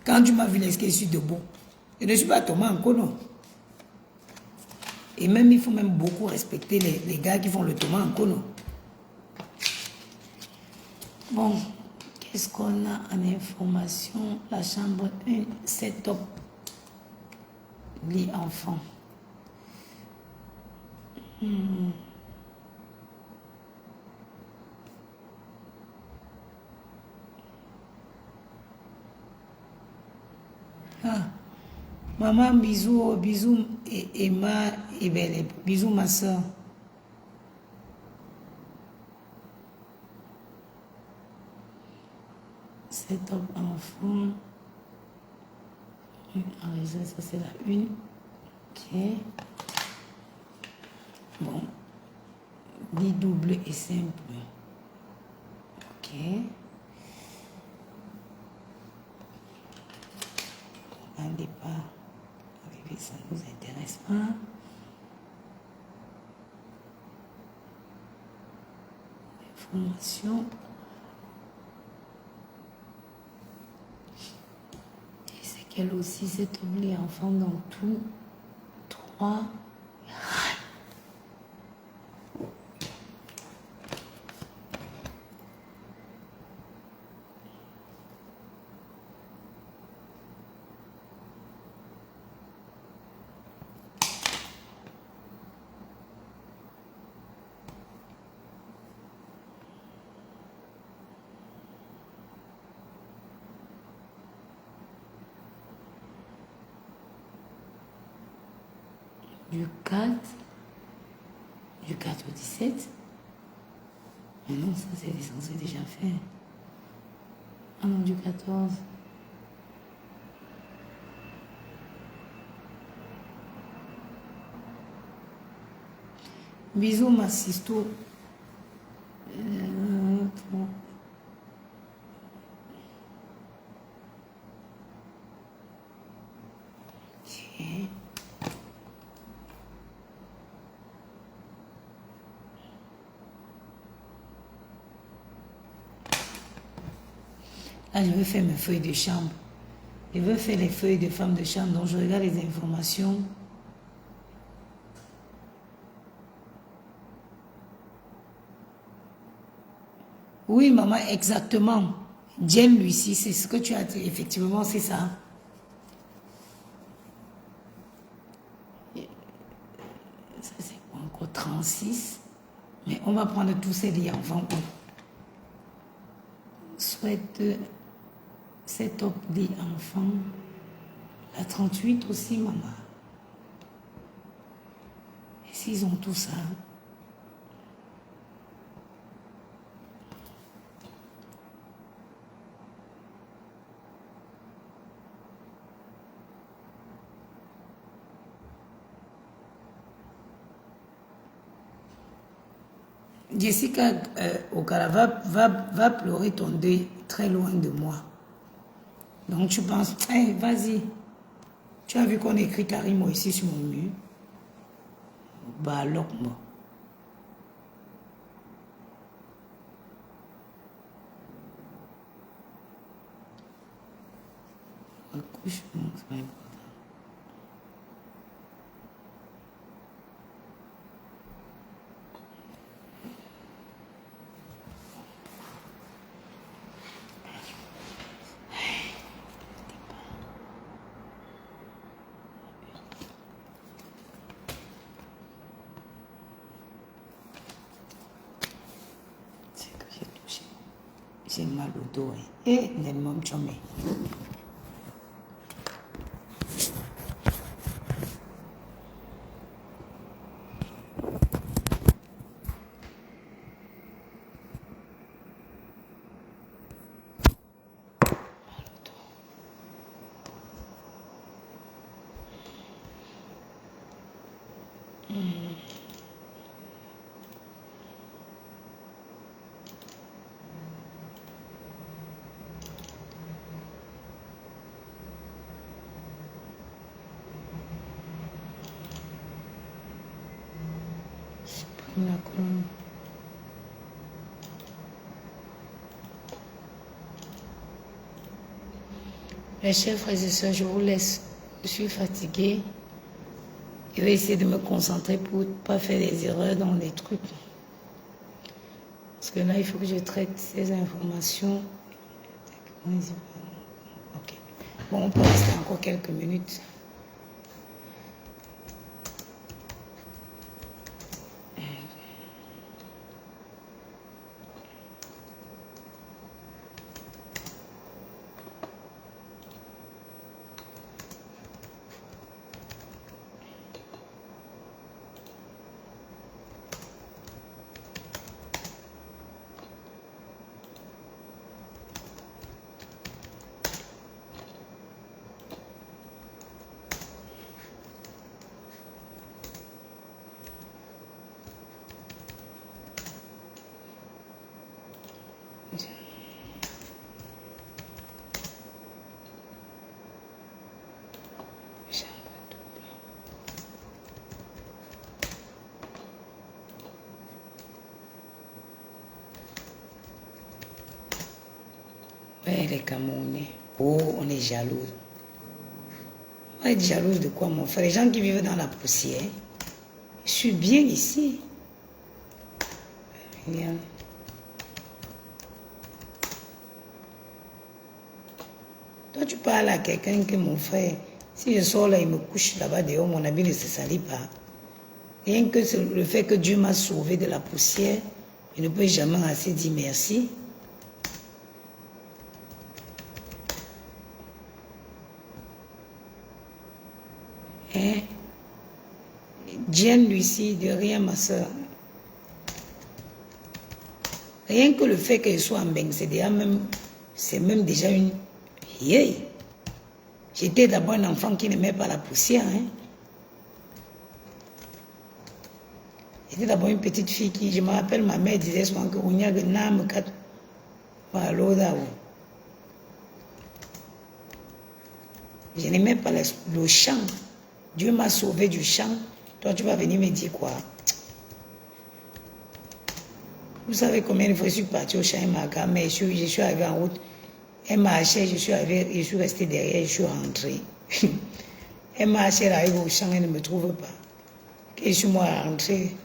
Quand tu m'as vu l'escalier, je suis debout. Je ne suis pas Thomas en Kono. Et même, il faut même beaucoup respecter les gars qui font le Thomas en Kono. Bon, qu'est-ce qu'on a en information? La chambre 1, set-up. Lit enfant. Ah. Maman, bisous, bisous, Emma et Belle. Bisous, ma soeur. C'est top enfant. En raison, ça c'est la une. Ok. Bon. Dit double et simple. Ok. Un départ. Ça ne nous intéresse pas. Information. Et c'est qu'elle aussi s'est oubliée enfant dans tout. 3. Du 4 au 17. Mais non, ça c'est censé déjà faire. Ah non, du 14. Bisous, ma sisto. Ok. Là, je veux faire mes feuilles de chambre. Je veux faire les feuilles de femmes de chambre. Donc, je regarde les informations. Oui, maman, exactement. Jen Lucie, c'est ce que tu as dit. Effectivement, c'est ça. Ça, c'est encore 36. Mais on va prendre tous ces liens enfants. Souhaite cet op des enfants. La 38 aussi, maman. Et s'ils ont tout ça. Jessica Okara va pleurer ton deuil très loin de moi. Donc tu penses, hey, vas-y. Tu as vu qu'on écrit Karimo ici sur mon mur. Bah, loque-moi. Accouchement, c'est pas important. J'ai mal au dos. Et l'ennemi chômé. La colonne. Mes chers frères et sœurs, je vous laisse. Je suis fatiguée. Je vais essayer de me concentrer pour ne pas faire des erreurs dans les trucs. Parce que là, il faut que je traite ces informations. Ok. Bon, on peut rester encore quelques minutes. Ouais, les Camerounais. Oh, on est jaloux. On va être jalouse de quoi, mon frère? Les gens qui vivent dans la poussière. Je suis bien ici. Regarde. Toi, tu parles à quelqu'un que mon frère, si je sors là, il me couche là-bas dehors, mon habit ne se salit pas. Rien que le fait que Dieu m'a sauvé de la poussière, je ne peux jamais assez dire merci. Hein? Diane Lucie, de rien, ma soeur. Rien que le fait que je sois en Beng, c'est même déjà une... Yeah. J'étais d'abord un enfant qui n'aimait pas la poussière. Hein? J'étais d'abord une petite fille qui, je me rappelle, ma mère disait souvent que on y a un âme. Je n'aimais pas le chant. Dieu m'a sauvé du chant. Toi, tu vas venir me dire quoi? Vous savez combien de fois je suis partie au champ Maga, mais je suis arrivée en route. Elle marchait, je suis restée derrière, je suis rentrée. Elle marchait, elle arrive au champ, elle ne me trouve pas. Et je suis moi rentrée.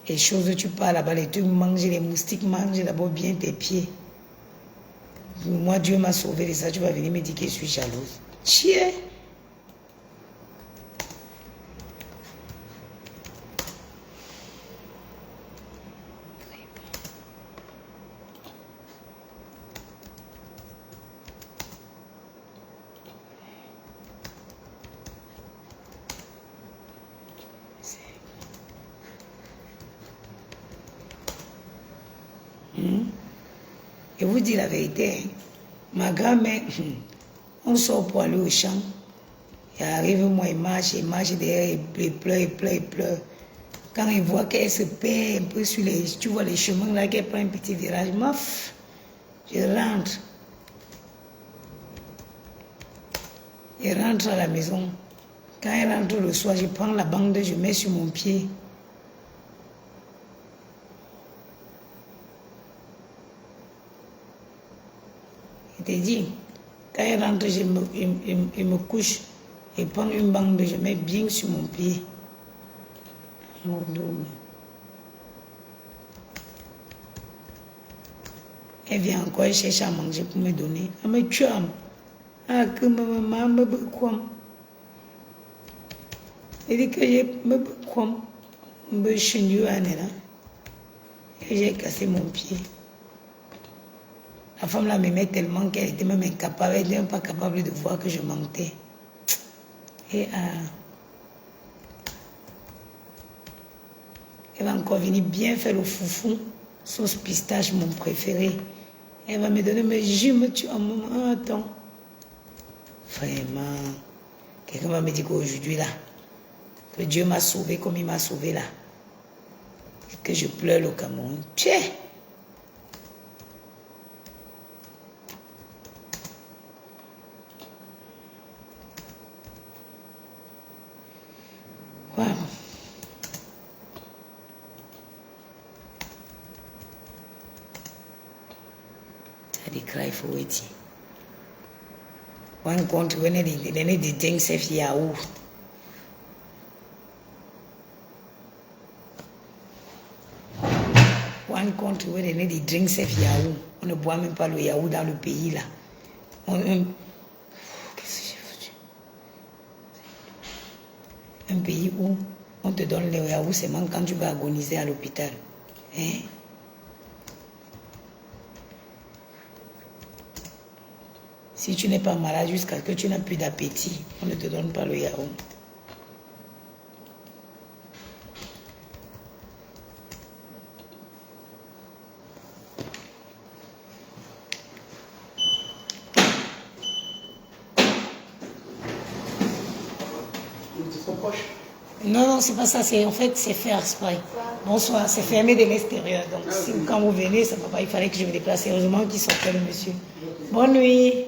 Les choses, tu pars là-bas, les trucs mangent, les moustiques mangent d'abord bien tes pieds. Moi, Dieu m'a sauvé de ça, tu vas venir me dire que je suis jalouse. Chier! Je vous dis la vérité, ma grand-mère, on sort pour aller au champ. Il arrive, moi, il marche derrière, il pleure. Quand il voit qu'elle se perd un peu sur les, tu vois les chemins là, qu'elle prend un petit virage, maf, je rentre. Je rentre à la maison. Quand elle rentre le soir, je prends la bande, je mets sur mon pied. Je te dis, quand elle rentre, je me couche, je prends une bande, je mets bien sur mon pied. Mon dos. Elle vient encore, elle cherche à manger pour me donner. Elle me tue. Ah, que maman me quoi. Elle dit que je me quoi. Me chenille à là. Et j'ai cassé mon pied. La femme là m'aimait tellement qu'elle était même incapable, elle n'était même pas capable de voir que je mentais. Et elle va encore venir bien faire le foufou, sauce pistache, mon préféré. Elle va me donner, mais je me tue en moment, attends. Vraiment, quelqu'un va me dire qu'aujourd'hui là, que Dieu m'a sauvé comme il m'a sauvé là. Et que je pleure le Cameroun. Tiens! Wow. Ça déclare, il faut être. One country, when they need the things safe Yahoo. One country where they need the drinks safe Yahoo. On ne boit même pas le Yahoo dans le pays là. Qu'est-ce que j'ai foutu? Un pays où on te donne le Yahoo seulement quand tu vas agoniser à l'hôpital. Hein? Si tu n'es pas malade jusqu'à ce que tu n'as plus d'appétit, on ne te donne pas le Yahoo. Non, c'est pas ça. En fait, c'est faire exprès. Bonsoir, c'est fermé de l'extérieur. Donc, quand vous venez, ça ne va pas. Il fallait que je me déplace. Heureusement qu'il sortait le monsieur. Bonne nuit.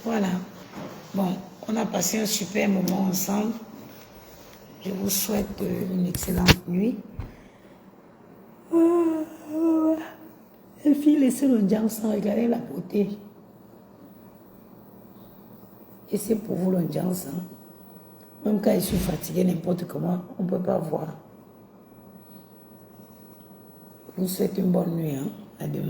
Voilà. Bon, on a passé un super moment ensemble. Je vous souhaite une excellente nuit. Les filles, laissez le diable sans regarder la beauté. Et c'est pour vous le diable sans. Même quand je suis fatigué, n'importe comment, on ne peut pas voir. Je vous souhaite une bonne nuit. Hein. À demain.